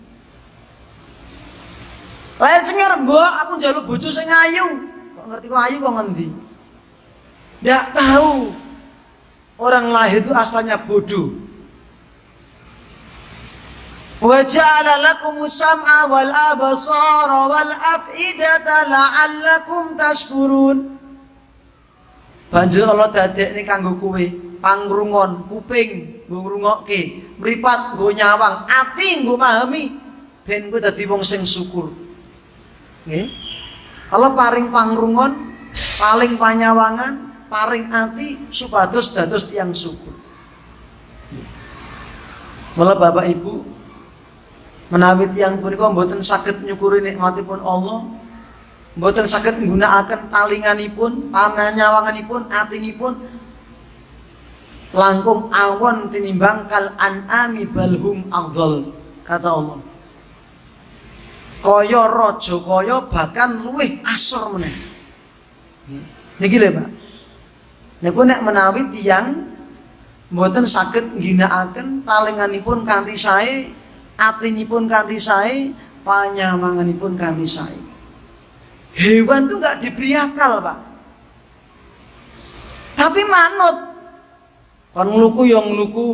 Lahir cengar, mbok aku njaluk bojo sing ayu. Kok ngerti kok ayu kok ngendi? Ndak tahu. Orang lahir itu asalnya bodoh. Wa ja'ala lakumus sam'a wal absara wal af'idata la'allakum tashkurun. Banjur Allah dadekne kanggo kowe pangrungon, kuping nggo ngrungokke, mripat nggo nyawang, ati nggo pahami ben kowe dadi wong sing syukur. Nggih. Allah paring pangrungon, paling panyawangan, paring ati supados dados tiyang syukur. Mula Bapak Ibu, menawi tiyang punika mboten saged nyukuri nikmatipun Allah, mboten saged nggunakaken talinganipun, panyawanganipun, atinipun, langkung awon tinimbang kal an'ami balhum afdal, kata Allah. Kaya raja kaya bahkan luwih asor meneh. Niki lho, Pak. Niku nek menawi tiyang mboten saged ngginakaken talinganipun kanthi sae, atinipun kanthi sae, panyawanganipun kanthi sae. Hewan tuh nggak diberi akal, Pak. Tapi manut. Kon ngluku ya ngluku.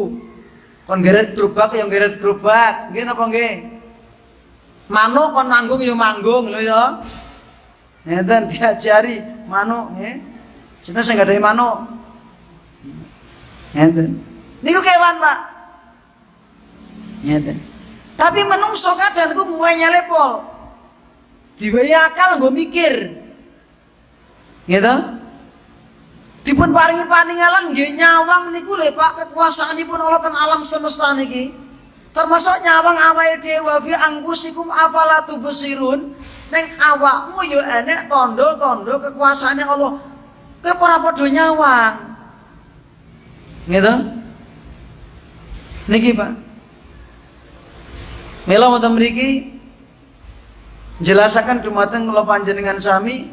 Kon geret gerobak ya geret gerobak. Nggih napa nggih? Manuk kon manggung ya manggung lho ya. Ngeten diajari manuk nggih. Sinten sing gadahi manuk? Ngeten. Niku kewan, Pak. Ngeten. Tapi menungso kadang ku mulai nyelepol. Diwehi akal nggo mikir. Gitu? Dipun paringi paningalan nggih nyawang niku lho Pak, kekuasaanipun Allah ten alam semesta niki. Termasuk nyawang awake dhewe fi angkusikum afala tubsirun. Ning awakmu yo enek tondo-tondo kekuasaane Allah. Kowe ora padha nyawang. Gitu? Niki Pak. Mila wonten mriki jelasaken dumateng kula panjenengan sami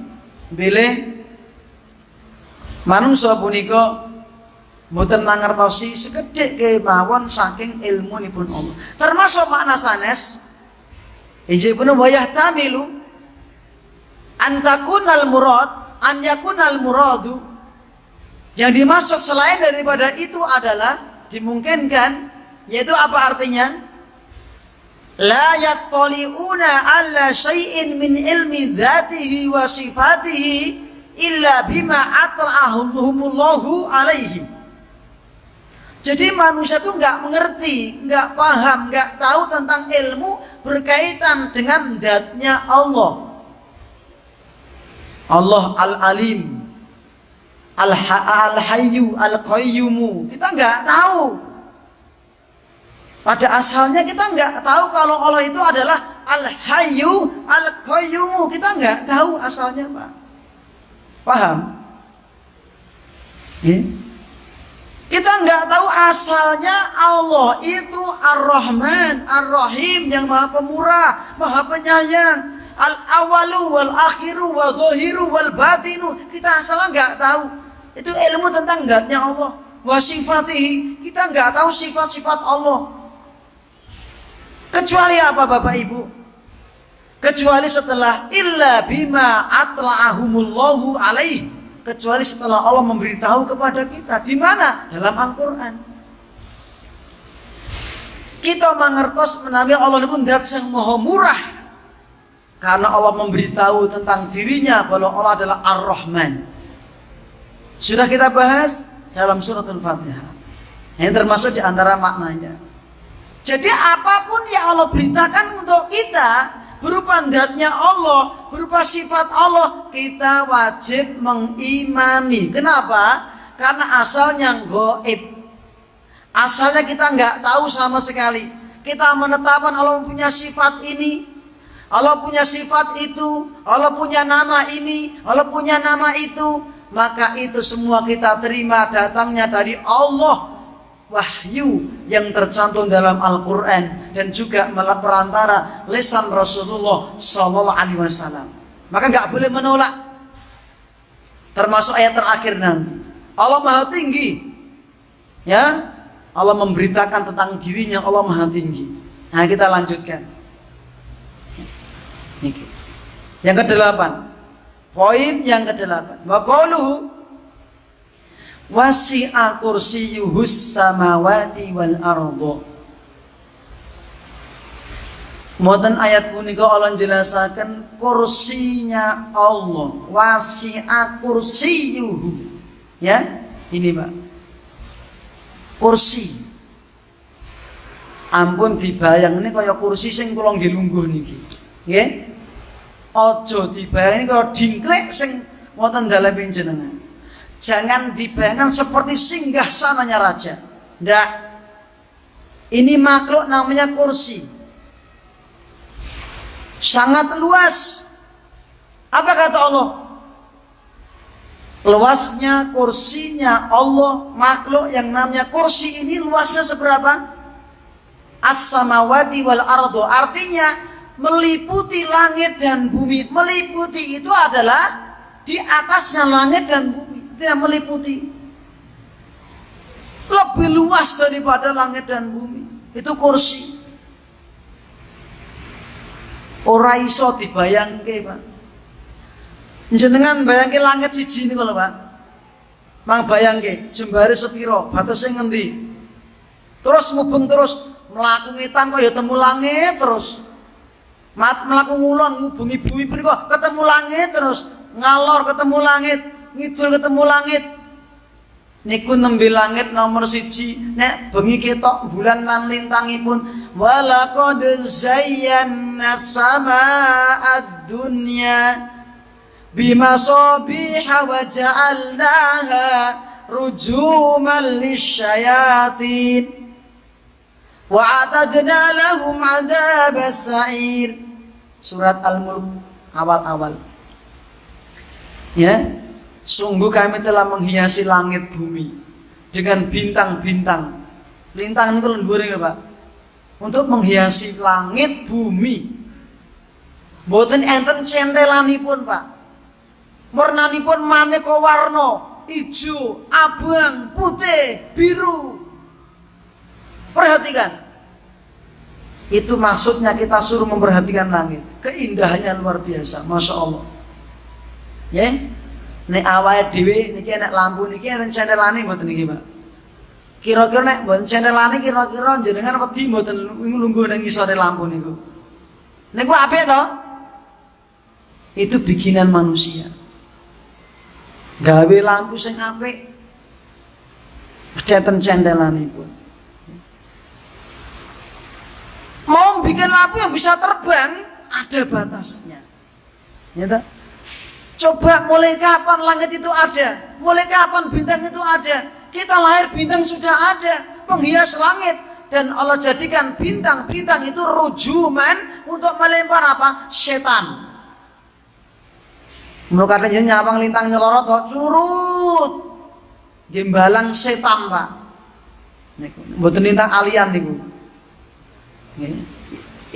bilih manungsa punika mboten mangertosi sekedhik kemawon saking ilmunipun Allah. Termasuk makna sanes injih pun wayah tamilu antakunal murad an yakunal muradu. Yang dimaksud selain daripada itu adalah dimungkinkan, yaitu apa artinya? La yattali'una alla syai'in min ilmi dzatihi wa sifatihi illa bima atla'ahumullahu alaihi. Jadi manusia itu enggak mengerti, enggak paham, enggak tahu tentang ilmu berkaitan dengan dzatnya Allah. Allah Al-Alim, Al-Hayyu, Al-Qayyumu. Kita enggak tahu. Pada asalnya kita enggak tahu kalau Allah itu adalah Al-Hayyu, Al-Qayyumu. Kita enggak tahu asalnya, Pak. Paham? Ya. Kita nggak tahu asalnya Allah itu Ar-Rahman, Ar-Rahim, yang Maha Pemurah, Maha Penyayang, Al-Awalu wal Akhiru wal Zahiru wal Batinu. Kita asalnya nggak tahu. Itu ilmu tentang zatnya Allah. Wa sifatihi, kita nggak tahu sifat-sifat Allah. Kecuali apa Bapak Ibu? Kecuali setelah illa bima atla'ahumullahu alaih. Kecuali setelah Allah memberitahu kepada kita. Di mana? Dalam Al-Quran. Kita mengertos menawi Allah itu zat yang maha murah. Karena Allah memberitahu tentang dirinya bahwa Allah adalah Ar-Rahman. Sudah kita bahas dalam surat Al-Fatihah. Yang termasuk di antara maknanya. Jadi apapun yang Allah beritakan untuk kita berupa zatnya Allah, berupa sifat Allah, kita wajib mengimani. Kenapa? Karena asalnya gaib. Asalnya kita nggak tahu sama sekali. Kita menetapkan Allah punya sifat ini, Allah punya sifat itu, Allah punya nama ini, Allah punya nama itu. Maka itu semua kita terima datangnya dari Allah, wahyu yang tercantum dalam Al-Quran dan juga melalui perantara lisan Rasulullah SAW. Maka nggak boleh menolak. Termasuk ayat terakhir nanti. Allah Maha Tinggi. Ya, Allah memberitakan tentang dirinya Allah Maha Tinggi. Nah, kita lanjutkan. Yang ke-8. Poin yang ke-8. Wa qauluhu wasi'a kursiyyuhus samawati wal arda. Moten ayat punika Allah jelasaken kursinya Allah. Wasi'a kursiyyuhu. Ya, ini Pak. Kursi. Ampun dibayang ini kaya kursi sing kula nggih lungguh niki. Nggih. Aja dibayang ini kaya dingklek sing wonten dalem jenengan. Jangan dibayangkan seperti singgah sananya raja. Ndak. Ini makhluk namanya kursi. Sangat luas. Apa kata Allah? Luasnya kursinya Allah, makhluk yang namanya kursi ini luasnya seberapa? As-samawati wal ardo. Artinya meliputi langit dan bumi. Meliputi itu adalah di atasnya langit dan bumi. Itu yang meliputi. Lebih luas daripada langit dan bumi. Itu kursi. Ora iso dibayangke, Pak. Jenengan bayangke langit siji niku lho, Pak. Mang bayangke jembare sepiro, batese ngendi? Terus mubeng terus mlaku ngetan kok ya temu langit terus. Mlaku ngulon ngubengi bumi punika ketemu langit terus, ngalor ketemu langit, ngidul ketemu langit. Niku nembe langit nomor siji, nek bengi ketok bulan lan lintangipun. Walaqad zayyana sama'ad dunya bimasabiha wa ja'alnaha rujuman lisyayatin wa atadna lahum adzabas sa'ir. Surat Al-Mulk awal-awal. Ya, sungguh kami telah menghiasi langit bumi dengan bintang-bintang. Lintang niku dhuwur nggih, Pak. Untuk menghiasi langit bumi. Mboten enten centelanipun, Pak. Warnanipun maneka warna, ijo, abang, putih, biru. Perhatikan. Itu maksudnya kita suruh memperhatikan langit. Keindahannya luar biasa, Masya Allah. Ya, nek awake dhewe niki nek lampu niki enten centelane mboten niki, Pak. Kira-kira nek mboten centelane kira-kira jenengan wedi mboten lungguh nang ngisore lampu niku. Niku apik to? Itu bikinan manusia. Gawe lampu sing apik mesti enten centelanipun. Mau bikin lampu yang bisa terbang ada batasnya. Ya tak? Coba mulai kapan langit itu ada? Mulai kapan bintang itu ada? Kita lahir bintang sudah ada, penghias langit, dan Allah jadikan bintang-bintang itu rujuman untuk melempar apa? Setan. Menurut katanya nyawang lintang nyelorot kok curut. Gembalang setan, Pak. Niku mboten lintang alian niku. Nggih.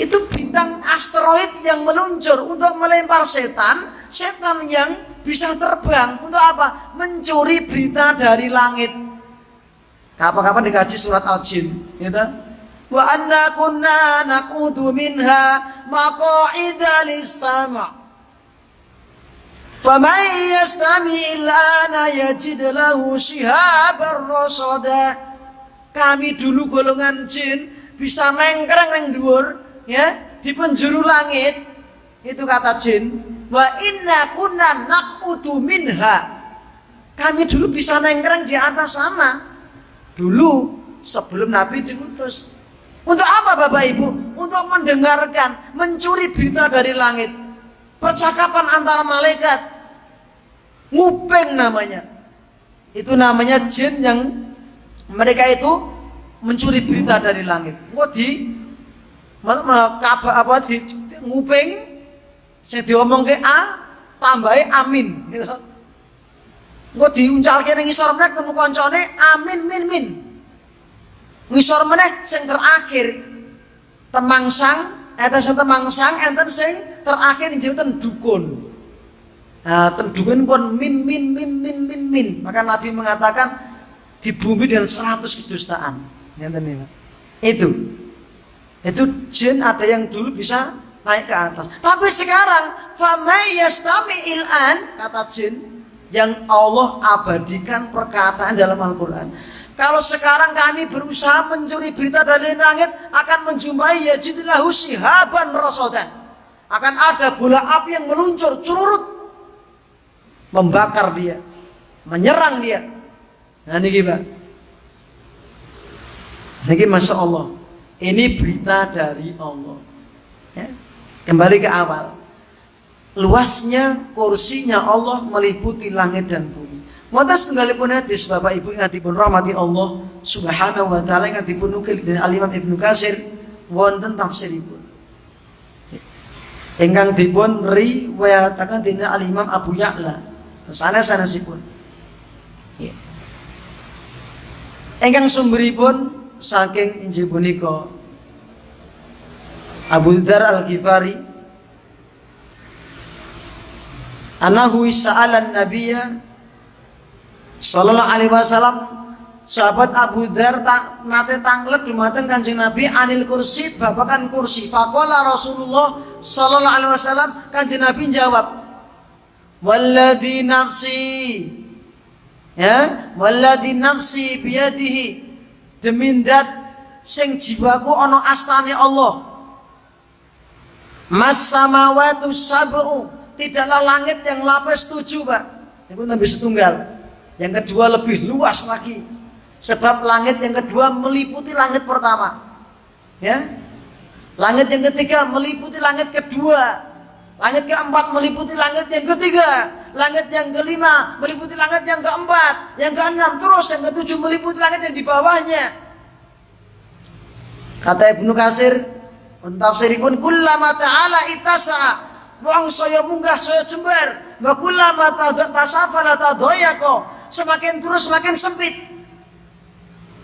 Itu bintang asteroid yang meluncur untuk melempar setan, setan yang bisa terbang untuk apa? Mencuri berita dari langit. Kapan-kapan dikaji surat Al-Jin, gitu. Wa anna kunna naqudu minha maq'ida lis-sama'. Faman yastami'il ana yajid lahu shihaban rasada. Kami dulu golongan jin bisa nengkreng neng dhuwur, ya, di penjuru langit. Itu kata jin. Wa inna kunna naqudu minha. Kami dulu bisa nengkreng di atas sana. Dulu sebelum Nabi diutus. Untuk apa Bapak Ibu? Untuk mendengarkan, mencuri berita dari langit. Percakapan antara malaikat. Nguping namanya. Itu namanya jin yang mereka itu mencuri berita dari langit. Kok di nguping sing diomongke A tambahi amin gitu. Kok diuncalke ning ngisor meneh ketemu koncone amin min. Ngisor meneh sing terakhir temangsang enten sing terakhir injilten dukun. Nah, ten dukun pun min. Maka Nabi mengatakan di bumi dengan 100 kedustaan. Itu jin ada yang dulu bisa naik ke atas. Tapi sekarang famay yastami'il an, kata jin yang Allah abadikan perkataan dalam Al-Qur'an. Kalau sekarang kami berusaha mencuri berita dari langit, akan menjumpai yajidillahu shihaban rasadan. Akan ada bola api yang meluncur curut, membakar dia, menyerang dia. Nah niki Pak, niki Masya Allah, ini berita dari Allah, ya. Kembali ke awal, luasnya kursinya Allah meliputi langit dan bumi. Montas tunggalipun hadis Bapak Ibu ingatipun rahmati Allah Subhanahu wa taala ingatipun nukil dari Al-Imam Ibnu Katsir wonten tafsiripun. Ingkang dipun riwayataken dening Al-Imam Abu Ya'la sanes-sanesipun. Ya. Ingkang sumberipun saking injil punika Abu Dzar Al-Ghifari anahu sa'alan nabiyya sallallahu alaihi wasallam. Sahabat Abu Dzar nate tanglet dumateng Kanjeng Nabi anil kursi, babakan kursi. Faqala Rasulullah sallallahu alaihi wasallam, Kanjeng Nabi jawab, walladzi nafsi, ya, walladzi nafsi biyadihi, demi zat sing jiwaku ana astane Allah. Mas samawati sab'u, tidaklah langit yang lapis 7, Pak. Itu Nabi setunggal. Yang kedua lebih luas lagi. Sebab langit yang kedua meliputi langit pertama. Ya. Langit yang ketiga meliputi langit kedua. Langit keempat meliputi langit yang ketiga. Langit yang kelima meliputi langit yang keempat, yang keenam, terus yang ketujuh meliputi langit yang di bawahnya. Kata Ibnu Katsir, tafsiripun kullama ta'ala itasa, wong saya munggah saya jembar, wa kullama tasafala tadayaqo, semakin terus semakin sempit.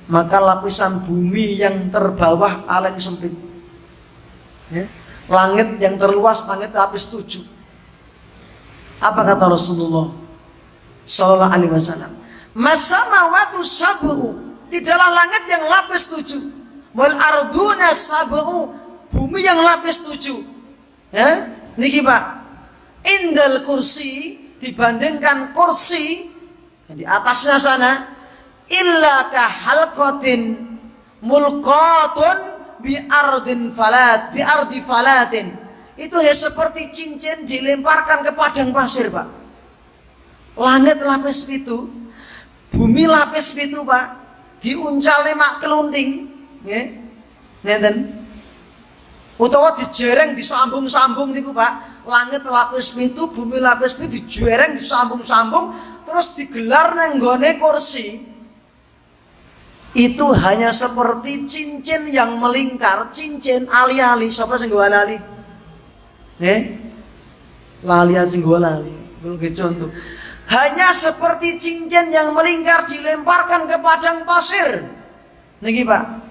Maka lapisan bumi yang terbawah paling sempit, ya. Langit yang terluas langit lapis 7. Apa kata Rasulullah sallallahu alaihi wasallam? Masamawatu sab'u, tidaklah langit yang lapis 7, wal arduna sab'u, bumi yang lapis 7. Ya, niki Pak. Indal kursi, dibandingkan kursi yang di atasnya sana, illa ka halqatin mulqatun bi ardi falatin. Itu ya seperti cincin dilemparkan ke padang pasir, Pak. Langit lapis 7, bumi lapis 7, Pak. Diuncalne mak kelunting, nggih. Ngenten. Utawa dijereng disambung-sambung niku, Pak. Langit lapis 7, bumi lapis 7, dijereng disambung-sambung terus digelar nang nggone kursi. Itu hanya seperti cincin yang melingkar, cincin ali-ali. Sapa sing nggawa ali? Lali sing nggawa lali. Kulo nggih contoh. hanya seperti cincin yang melingkar dilemparkan ke padang pasir. Niki Pak,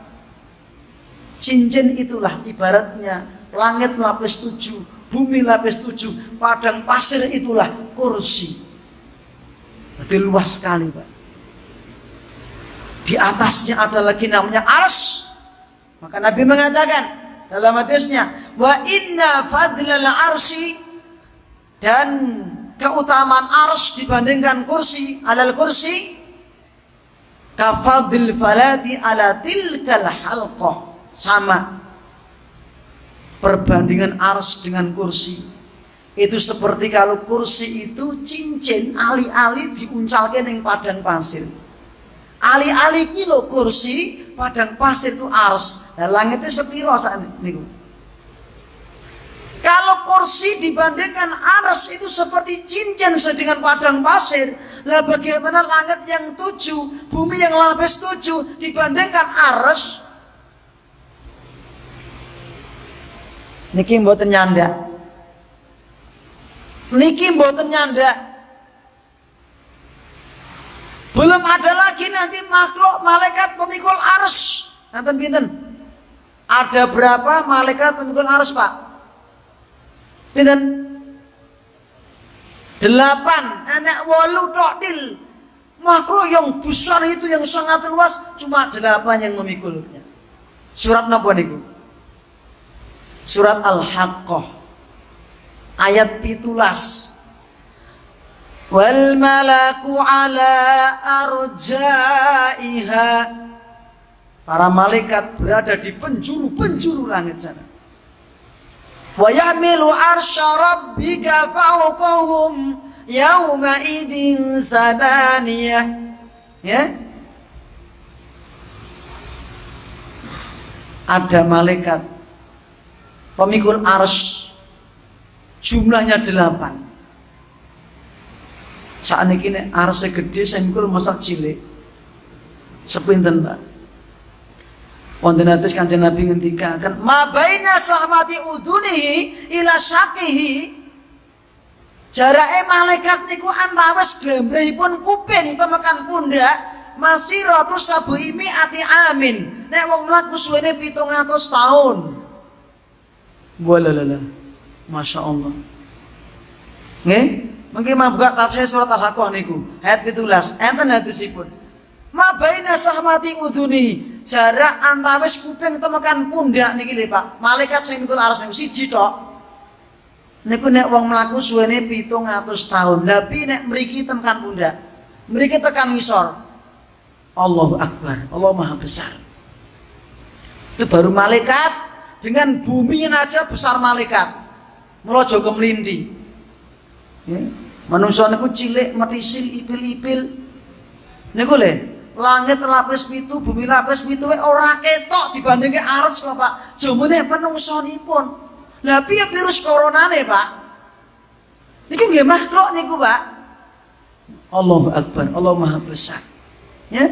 cincin itulah ibaratnya langit lapis 7, bumi lapis 7, padang pasir itulah kursi. Berarti luas sekali Pak. Di atasnya ada lagi namanya arsy. Maka Nabi mengatakan dalam hadisnya, wa inna fadlal arsy, dan keutamaan arsy dibandingkan kursi, alal kursi, kafadil falati ala tilkal halqah. Sama perbandingan arsy dengan kursi itu seperti kalau kursi itu cincin ali-ali diuncalkan yang padang pasir. Ali-ali kilo kursi, padang pasir itu arsy. Nah, langitnya sepiro saat ini. Kalau kursi dibandingkan arsy itu seperti cincin dengan padang pasir. Lah bagaimana langit yang 7, bumi yang lapis 7 dibandingkan arsy? Niki mboten nyanda. Niki mboten nyanda. Belum ada lagi nanti makhluk malaikat pemikul arsy. Nanten pinten? Ada berapa malaikat pemikul arsy, Pak? Pinten? 8. Anak 8 tok dil. Makhluk yang besar itu yang sangat luas cuma 8 yang memikulnya. Surat napa niku? Surat Al-Haqqah ayat 17. Wal malaku ala arjaiha. Para malaikat berada di penjuru-penjuru langit sana. Wa yahmilu arsya rabbika fawqahum yawma idin sabaniyah. Ya. Ada malaikat pemikul arsy, jumlahnya 8. Saat ini arsy gede, sengkul masa cilik. Sepinten Pak. Wonten hadis Kanjeng Nabi ngendikaken, ma baina sahmati udunihi ila syaqihi. Jarake malaikat niku antawis glembrehipun kuping temekan pundak masiratu sabuimi ati amin. Nek wong mlaku suwene 700 tahun. Walalala, masya Allah. Nggih, mungkin buka tafsir surat Al-Haqqah niku, ayat 17. Enten hadisipun. Ma baina sahmati udhuni, jarak antawis kuping temekan pundak niki lho Pak. Malaikat sing mikul arsy niku siji tok. Niku nek wong mlaku suwene 700 tahun. Tapi nek mriki temekan pundak, mriki tekan ngisor. Allahu Akbar, Allah Maha Besar. Itu baru malaikat. Dengan buminya aja besar malaikat. Mula aja kemlindi. Ya. Manungsa niku cilik, metisil, ipil-ipil. Niku le, langit lapis 7, bumi lapis 7 ora ketok dibandingke arsy kok, Pak. Jomone manungsanipun. Lah piye virus coronane, Pak? Niku nggih makhluk niku, Pak. Allahu Akbar, Allah Maha Besar. Ya.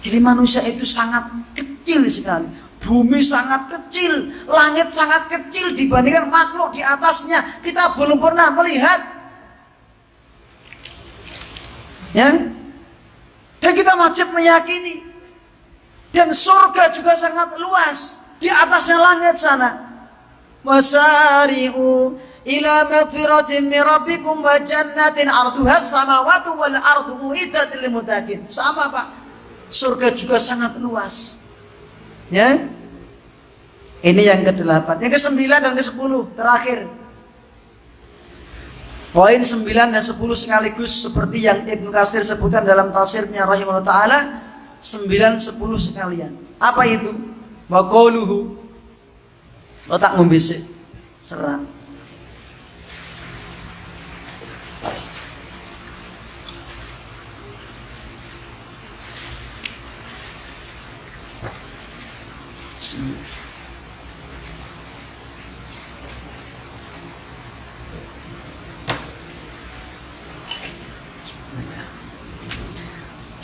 Jadi manusia itu sangat kecil sekali. Bumi sangat kecil, langit sangat kecil dibandingkan makhluk di atasnya. Kita belum pernah melihat. Ya. Dan kita wajib meyakini. Dan surga juga sangat luas. Di atasnya langit sana. Wasari'u ila magfiratin min rabbikum wa jannatin arduhas samawati wal ardu uiddat lil muttaqin. Sama Pak. Surga juga sangat luas. Ya. Ini yang ke-8, yang ke-9 dan ke-10 terakhir. Poin 9 dan 10 sekaligus seperti yang Ibnu Katsir sebutkan dalam tafsirnya rahimahullah taala, 9 10 sekalian. Apa itu? Wa qauluhu. Otak ngombisik. Serang.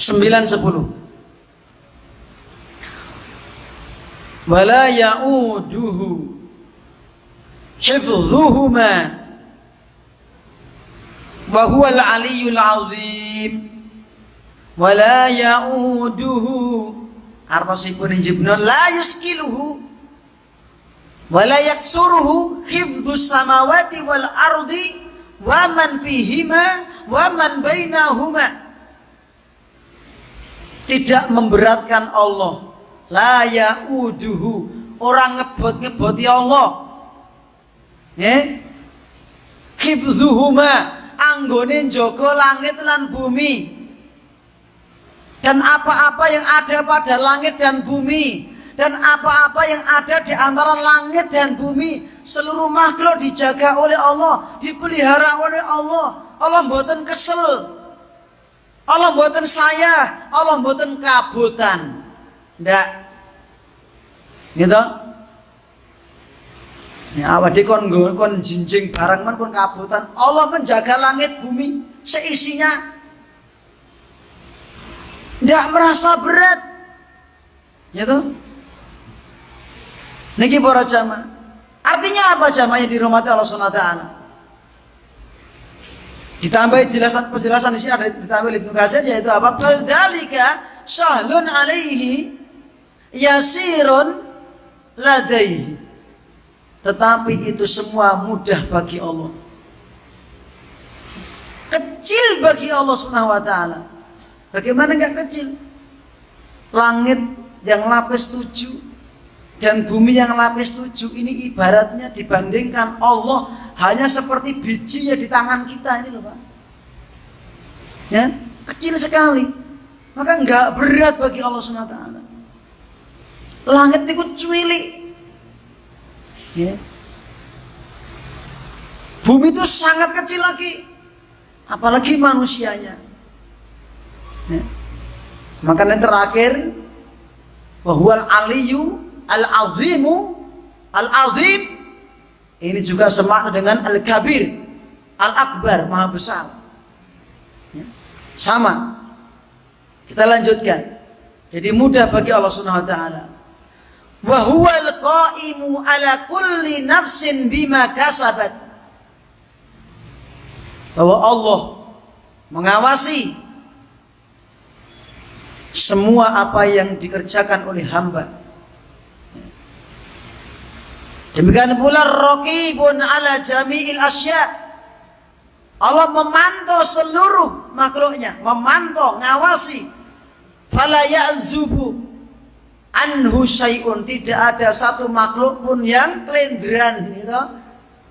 Sembilan 10. Wala ya'uduhu hifdhuhuma Wa huwal aliyyul azim wa la ya'uduhu artosipun injibna la yuskiluhu wa la yaksuruhu hifdzus samawati wal ardi wa man fihima wa man bainahuma. Tidak memberatkan Allah. La ya'uduhu, orang ngebot-ngeboti Allah. Hifdzuhuma, anggone njaga langit lan bumi. Dan apa-apa yang ada pada langit dan bumi, dan apa-apa yang ada di antara langit dan bumi, seluruh makhluk dijaga oleh Allah, dipelihara oleh Allah. Allah mboten kesel, Allah mboten sayah, Allah mboten kabutan. Ndak. Gitu? Ya awake kon jinjing barang men kon kabutan. Allah menjaga langit bumi seisinya. Ndak merasa berat. Gitu? Niki para jamaah. Artinya apa jamaahnya dirahmati Allah Subhanahu wa taala? Ditambahi penjelasan di sini ada ditambah Ibnu Katsir yaitu apa? Badzalika sahlun alaihi yasirun ladaihi. Tetapi itu semua mudah bagi Allah. Kecil bagi Allah Subhanahu wa taala. Bagaimana enggak kecil? Langit yang lapis 7 dan bumi yang lapis 7 ini ibaratnya dibandingkan Allah hanya seperti bijinya di tangan kita ini loh Pak. Ya, kecil sekali. Maka enggak berat bagi Allah Subhanahu wa taala. Langit niku cuwilik. Ya. Bumi itu sangat kecil lagi. Apalagi manusianya. Ya. Makanya terakhir wa huwal aliyyu al-azimu al-azim, ini juga semakna dengan al-kabir al-akbar, maha besar. Ya. Sama. Kita lanjutkan. Jadi mudah bagi Allah Subhanahu wa taala. Wa huwal qaimu ala kulli nafsin bima kasabat. Bahwa Allah mengawasi semua apa yang dikerjakan oleh hamba. Demikian pula raqibun ala jami'il asya. Allah memantau seluruh makhluknya, memantau, ngawasi. Fala ya'zubu anhu syai'un, tidak ada satu makhluk pun yang kelendran gitu,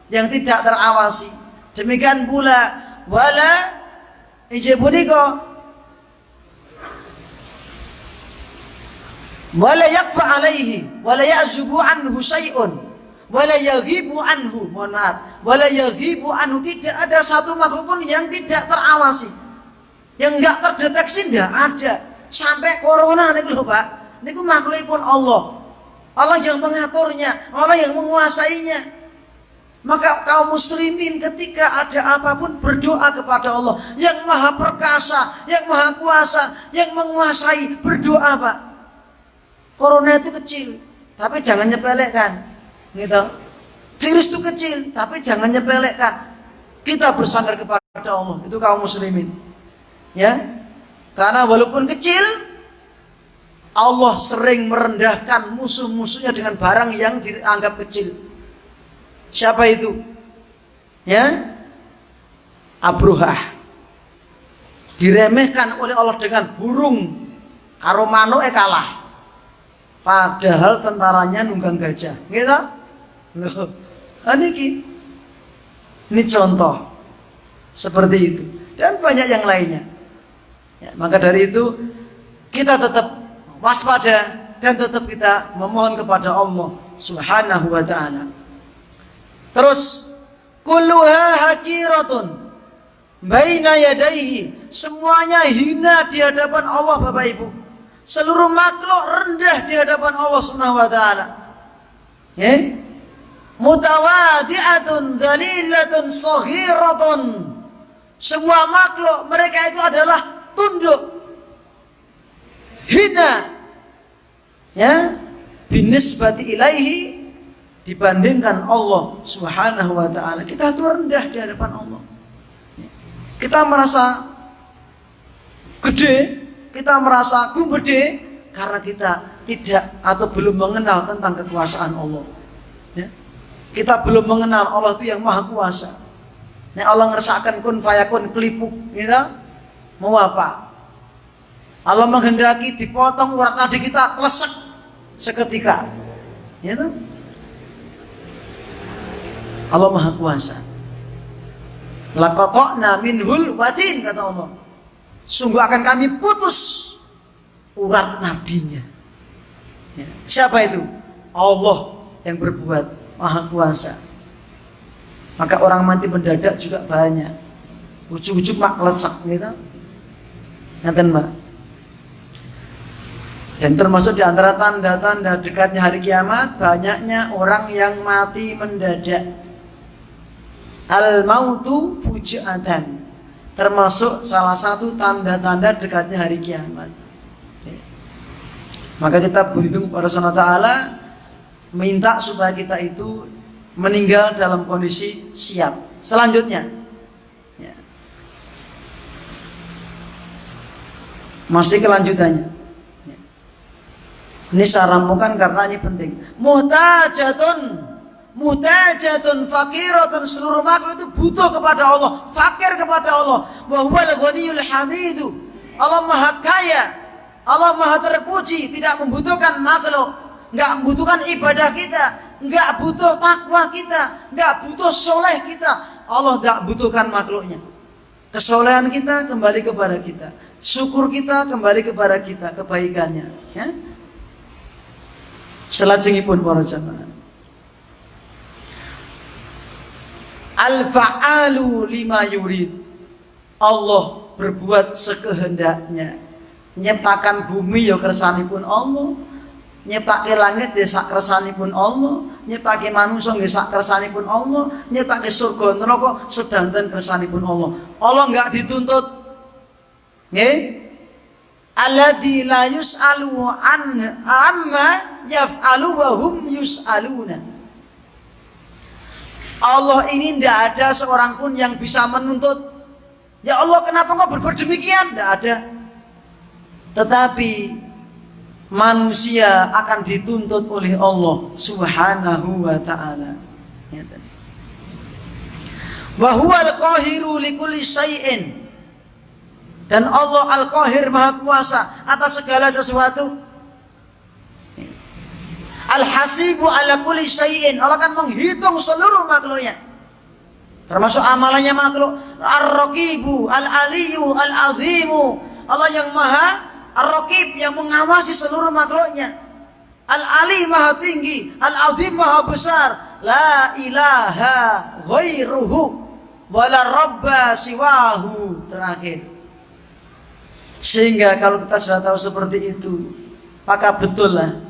yang tidak terawasi. Demikian pula wala ijabunika wala yakfa alaihi wala ya'zubu anhu syai'un wala yaghibu anhu, mohon maaf, wala yaghibu anhu, tidak ada satu makhluk pun yang tidak terawasi, yang enggak terdeteksi, enggak ada. Sampai corona niku lho Pak, niku makhlukipun Allah. Allah yang mengaturnya, Allah yang menguasainya. Maka kaum muslimin ketika ada apapun berdoa kepada Allah yang maha perkasa, yang maha kuasa, yang menguasai, berdoa Pak. Corona itu kecil, tapi jangan nyepelekkan. Gitu. Virus itu kecil, tapi jangan nyepelekkan. Kita bersandar kepada Allah, itu kaum muslimin. Ya. Karena walaupun kecil, Allah sering merendahkan musuh-musuhnya dengan barang yang dianggap kecil. Siapa itu? Ya. Abruhah. Diremehkan oleh Allah dengan burung, karo manuk kalah. Padahal tentaranya nunggang gajah. Gitu? Loh, ini contoh seperti itu dan banyak yang lainnya. Ya, maka dari itu kita tetap waspada dan tetap kita memohon kepada Allah Subhanahu wa taala. Terus kulluha hakiratun baina yadayhi, semuanya hina di hadapan Allah Bapak Ibu. Seluruh makhluk rendah di hadapan Allah Subhanahu wa taala. Ya? Mutawadi'atun dzalilatun saghiratun. Semua makhluk mereka itu adalah tunduk, hina, ya, binisbati ilaihi, dibandingkan Allah Subhanahu wa taala. Kita itu rendah di hadapan Allah. Kita merasa gede, kita merasa gumbede karena kita tidak atau belum mengenal tentang kekuasaan Allah. Ya. Kita belum mengenal Allah itu yang maha kuasa. Nek Allah ngersakaken kun fayakun kelipuk, gitu. Mau apa? Allah menghendaki dipotong urat nadi kita klesek seketika. Gitu. Allah maha kuasa. Laqata'na minhul watin, kata Allah. Sungguh akan kami putus urat nadinya. Ya. Siapa itu? Allah yang berbuat, maha kuasa. Maka orang mati mendadak juga banyak. Ujuk-ujuk mak lesak gitu. Ngaten Mbak. Dan termasuk di antara tanda-tanda dekatnya hari kiamat, banyaknya orang yang mati mendadak. Al-mautu fujiatan. Termasuk salah satu tanda-tanda dekatnya hari kiamat. Maka kita berlindung pada Allah Ta'ala, minta supaya kita itu meninggal dalam kondisi siap. Selanjutnya, ya. Masih kelanjutannya. Ya. Ini saya rampungkan karena ini penting. Muhtajatun fakiratun, seluruh makhluk itu butuh kepada Allah, fakir kepada Allah. Wa huwal ghaniyul hamidu. Allah maha kaya, Allah maha terpuji, tidak membutuhkan makhluk, enggak membutuhkan ibadah kita, enggak butuh takwa kita, enggak butuh soleh kita. Allah enggak butuhkan makhluknya. Kesolehan kita kembali kepada kita, syukur kita kembali kepada kita, kebaikannya, ya. Selajengipun para jamaah, al-fa'alu lima yurid. Allah berbuat sekehendaknya. Nyiptakan bumi ya kersanipun Allah, nyiptake langit ya sak kersanipun Allah, nyiptake manusa nggih sak kersanipun Allah, nyiptake surga neraka sedanten kersanipun Allah. Allah enggak dituntut. Nggih? Alladzi la yus'alu amma yaf'alu wa hum yus'aluna. Allah ini tidak ada seorang pun yang bisa menuntut, ya Allah kenapa kau berbuat demikian? Tidak ada. Tetapi manusia akan dituntut oleh Allah Subhanahu wa ta'ala. Wa huwal qahiru likulli syai'in. Dan Allah Al-Qahir maha kuasa atas segala sesuatu. Al-hasibu ala kulli syai'in. Allah akan menghitung seluruh makhluknya, termasuk amalannya makhluk. Ar-raqibu, al-aliyu, al-azimu. Allah yang maha ar-raqib, yang mengawasi seluruh makhluknya. Al-ali maha tinggi, al-azim maha besar. La ilaha ghairuhu wala rabba siwahu. Terakhir. Sehingga kalau kita sudah tahu seperti itu, maka betullah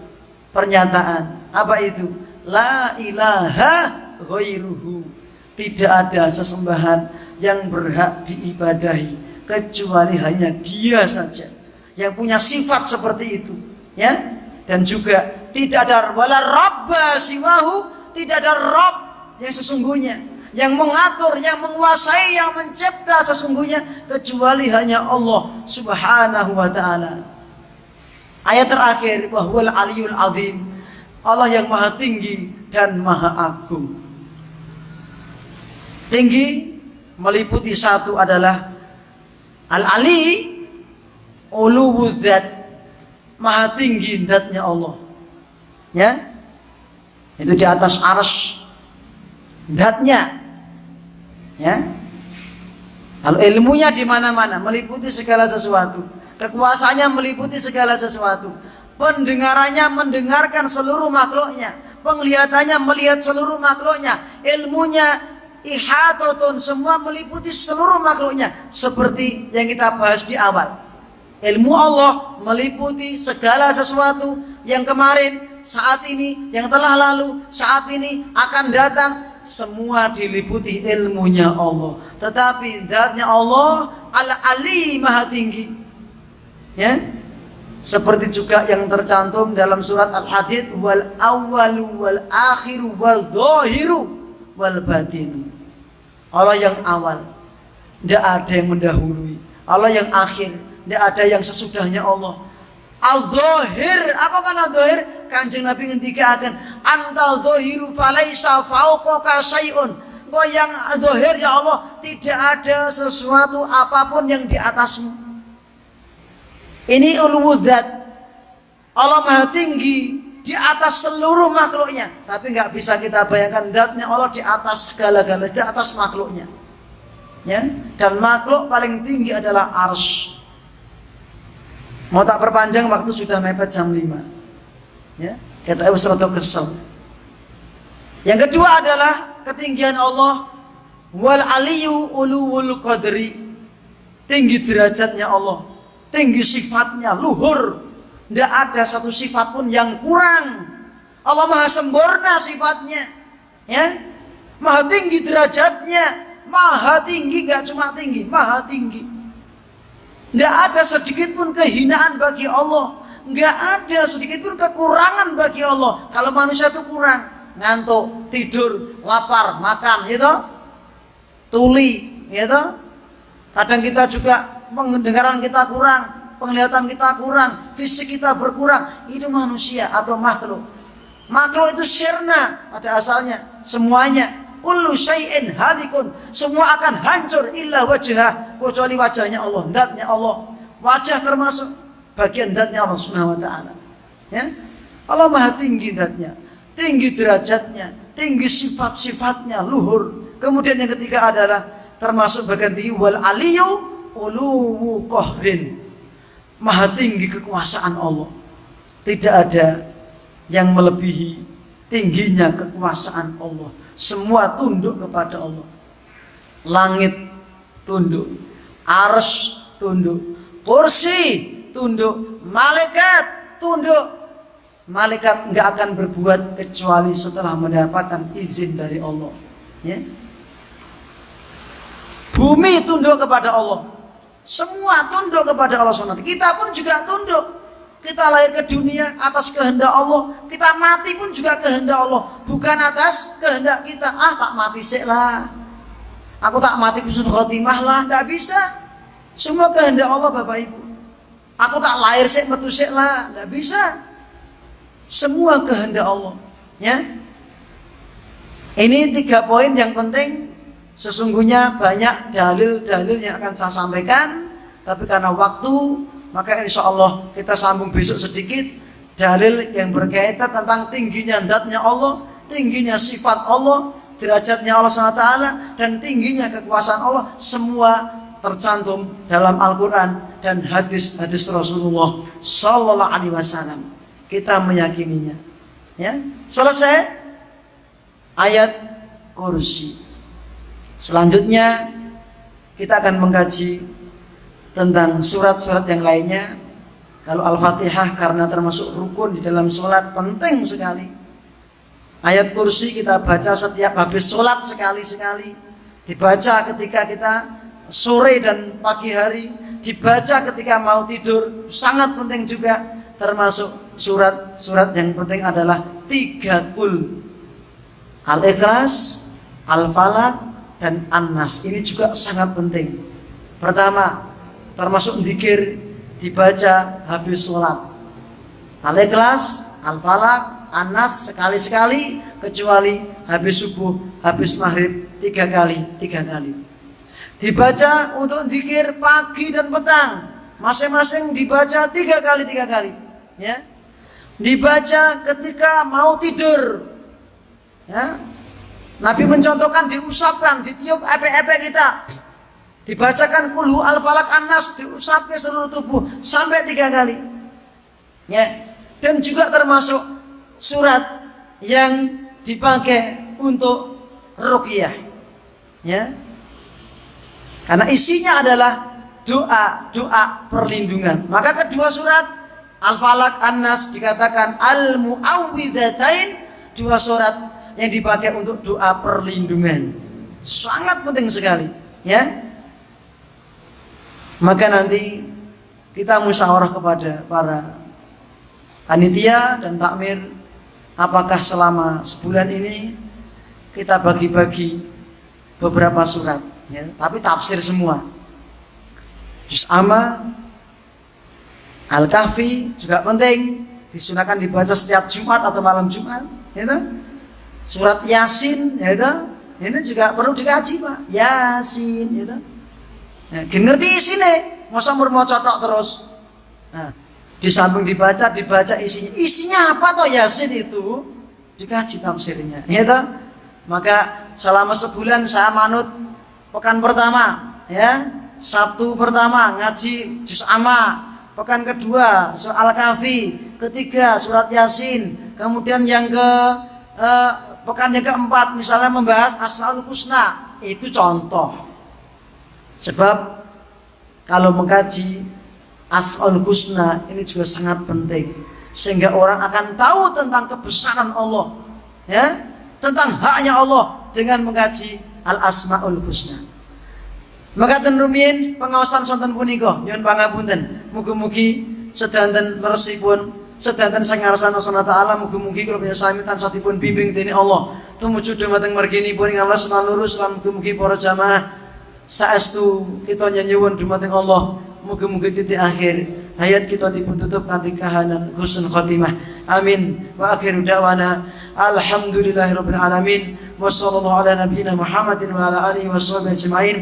pernyataan apa itu? La ilaha ghairuhu. Tidak ada sesembahan yang berhak diibadahi kecuali hanya Dia saja, yang punya sifat seperti itu, ya. Dan juga tidak ada wala rabba siwahu, tidak ada Rabb yang sesungguhnya, yang mengatur, yang menguasai, yang mencipta sesungguhnya kecuali hanya Allah Subhanahu wa ta'ala. Ayat terakhir, wahwal aliyul azim. Allah yang maha tinggi dan maha agung. Tinggi meliputi satu adalah al-ali, uluwudzat, maha tinggi zatnya Allah, ya. Itu di atas arsy zatnya, ya. Kalau ilmunya di mana-mana, meliputi segala sesuatu. Kekuasaannya meliputi segala sesuatu. Pendengarannya mendengarkan seluruh makhluknya. Penglihatannya melihat seluruh makhluknya. Ilmunya ihatatun, semua meliputi seluruh makhluknya. Seperti yang kita bahas di awal, ilmu Allah meliputi segala sesuatu yang kemarin, saat ini, yang telah lalu, saat ini, akan datang. Semua diliputi ilmunya Allah. Tetapi zatnya Allah Al-Ali maha tinggi, ya. Seperti juga yang tercantum dalam surat Al-Hadid, wal awwalu wal akhiru wal zahiru wal batinu. Allah yang awal, Tidak ada yang mendahului. Allah yang akhir. Tidak ada yang sesudahnya Allah. Al-Dhahir. Apa makna Dhahir? Kanjeng Nabi ngendikaken, antal dhahiru falaisa fauqaka syai'un. Engkau yang Dhahir ya Allah, tidak ada sesuatu apapun yang di atasmu. Ini uluwudzat. Allah Maha tinggi di atas seluruh makhluknya. Tapi nggak bisa kita bayangkan zatnya Allah di atas segala-galanya, di atas makhluknya. Ya, dan makhluk paling tinggi adalah arsy. Mau tak perpanjang, waktu sudah mepet jam 5. Ya, kita harus rada kesel. Yang kedua adalah ketinggian Allah, wal aliyu uluwul qadri. Tinggi derajatnya Allah, tinggi sifatnya, luhur. Tidak ada satu sifat pun yang kurang. Allah Maha sempurna sifatnya. Ya, Maha tinggi derajatnya, Maha tinggi, gak cuma tinggi, Maha tinggi. Tidak ada sedikit pun kehinaan bagi Allah. Tidak ada sedikit pun kekurangan bagi Allah. Kalau manusia itu kurang, ngantuk, tidur, lapar, makan, gitu, tuli, gitu. Kadang kita juga pendengaran kita kurang, penglihatan kita kurang, fisik kita berkurang. Itu manusia atau makhluk. Makhluk itu sirna pada asalnya, semuanya. Kullu syai'in halikun, semua akan hancur illa wajhah, kecuali wajahnya Allah, zatnya Allah. Wajah termasuk bagian zatnya Allah Subhanahu wa taala. Ya. Allah Maha tinggi zatnya, tinggi derajatnya, tinggi sifat-sifatnya, luhur. Kemudian yang ketiga adalah termasuk bagian tinggi wal aliyu uluwu qahrin. Maha tinggi kekuasaan Allah. Tidak ada yang melebihi tingginya kekuasaan Allah. Semua tunduk kepada Allah. Langit tunduk, arsy tunduk, kursi tunduk, malaikat tunduk. Malaikat enggak akan berbuat kecuali setelah mendapatkan izin dari Allah. Ya. Bumi tunduk kepada Allah. Semua tunduk kepada Allah SWT. Kita pun juga tunduk. Kita lahir ke dunia atas kehendak Allah, kita mati pun juga kehendak Allah, bukan atas kehendak kita. Tak mati sik lah, aku tak mati husnul khotimah lah, tidak bisa. Semua kehendak Allah Bapak Ibu. Aku tak lahir sik metu sik lah, tidak bisa. Semua kehendak Allah. Ya, ini 3 poin yang penting. Sesungguhnya banyak dalil-dalil yang akan saya sampaikan, tapi karena waktu, maka insya Allah kita sambung besok sedikit dalil yang berkaitan tentang tingginya zatnya Allah, tingginya sifat Allah, derajatnya Allah SWT, dan tingginya kekuasaan Allah. Semua tercantum dalam Al-Quran dan hadis-hadis Rasulullah Sallallahu Alaihi Wasallam. Kita meyakininya. Ya, selesai ayat kursi. Selanjutnya kita akan mengkaji tentang surat-surat yang lainnya. Kalau Al-Fatihah karena termasuk rukun di dalam sholat, penting sekali. Ayat kursi kita baca setiap habis sholat sekali-sekali. Dibaca ketika kita sore dan pagi hari. Dibaca ketika mau tidur. Sangat penting juga. Termasuk surat-surat yang penting adalah 3 kul. Al-Ikhlas, Al-Falaq, dan An-Nas. Ini juga sangat penting. Pertama, termasuk zikir dibaca habis sholat. Al-Ikhlas, Al-Falaq, An-Nas sekali-sekali, kecuali habis subuh, habis maghrib 3 kali. Dibaca untuk zikir pagi dan petang, masing-masing dibaca 3 kali. Ya. Dibaca ketika mau tidur. Ya. Nabi mencontohkan diusapkan, ditiup epek-epek kita. Dibacakan kulhu al-falak an-nas, diusap ke seluruh tubuh sampai 3 kali. Ya. Dan juga termasuk surat yang dipakai untuk ruqyah. Ya. Karena isinya adalah doa perlindungan. Maka kedua surat Al-Falaq An-Nas dikatakan al-mu'awwidzatain, 2 surat yang dipakai untuk doa perlindungan. Sangat penting sekali, ya. Maka nanti kita musyawarah kepada para panitia dan takmir, apakah selama sebulan ini kita bagi-bagi beberapa surat. ya, tapi tafsir semua. Juz Amma, Al-Kahfi juga penting, disunahkan dibaca setiap Jumat atau malam Jumat, ya. Surat Yasin, ya, ini juga perlu dikaji, Pak. Yasin, ya. Ya, ngerti isinya, masa mau cotok terus. Nah, di samping dibaca isinya. Isinya apa toh Yasin itu? Dikaji tafsirnya, ya. Maka selama sebulan saya manut pekan pertama, ya, Sabtu pertama ngaji Juz Amma, pekan kedua soal Kahfi, ketiga surat Yasin, kemudian yang pekan yang keempat misalnya membahas Asmaul Husna, itu contoh. Sebab kalau mengkaji Asmaul Husna ini juga sangat penting, sehingga orang akan tahu tentang kebesaran Allah, ya, tentang haknya Allah dengan mengkaji Al Asmaul Husna. Maka ten rumiyin pengawasan sonten punika nyuwun pangapunten. Mugi-mugi sedanten leresipun, sedanten sang ngarsana Allah taala, mugi-mugi kula sami tansah dipun bimbing dening Allah tumuju dhumateng marginipun ing Allah lan lurus, lan mugi-mugi para jamaah saestu kita nyuwun dhumateng Allah, mugi-mugi titik akhir hayat kita dipun tutup kanthi kahanan husnul khotimah. Amin. Wa akhiru da'wana alhamdulillahirabbil alamin. Wa sallallahu ala nabiyyina Muhammadin wa ala alihi washabbihi ajmain.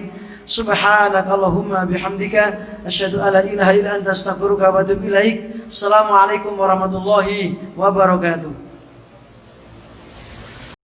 Subhanakallahumma bihamdika asyhadu an la ilaha illa anta astaghfiruka wa atubu ilaik. Assalamualaikum warahmatullahi wabarakatuh.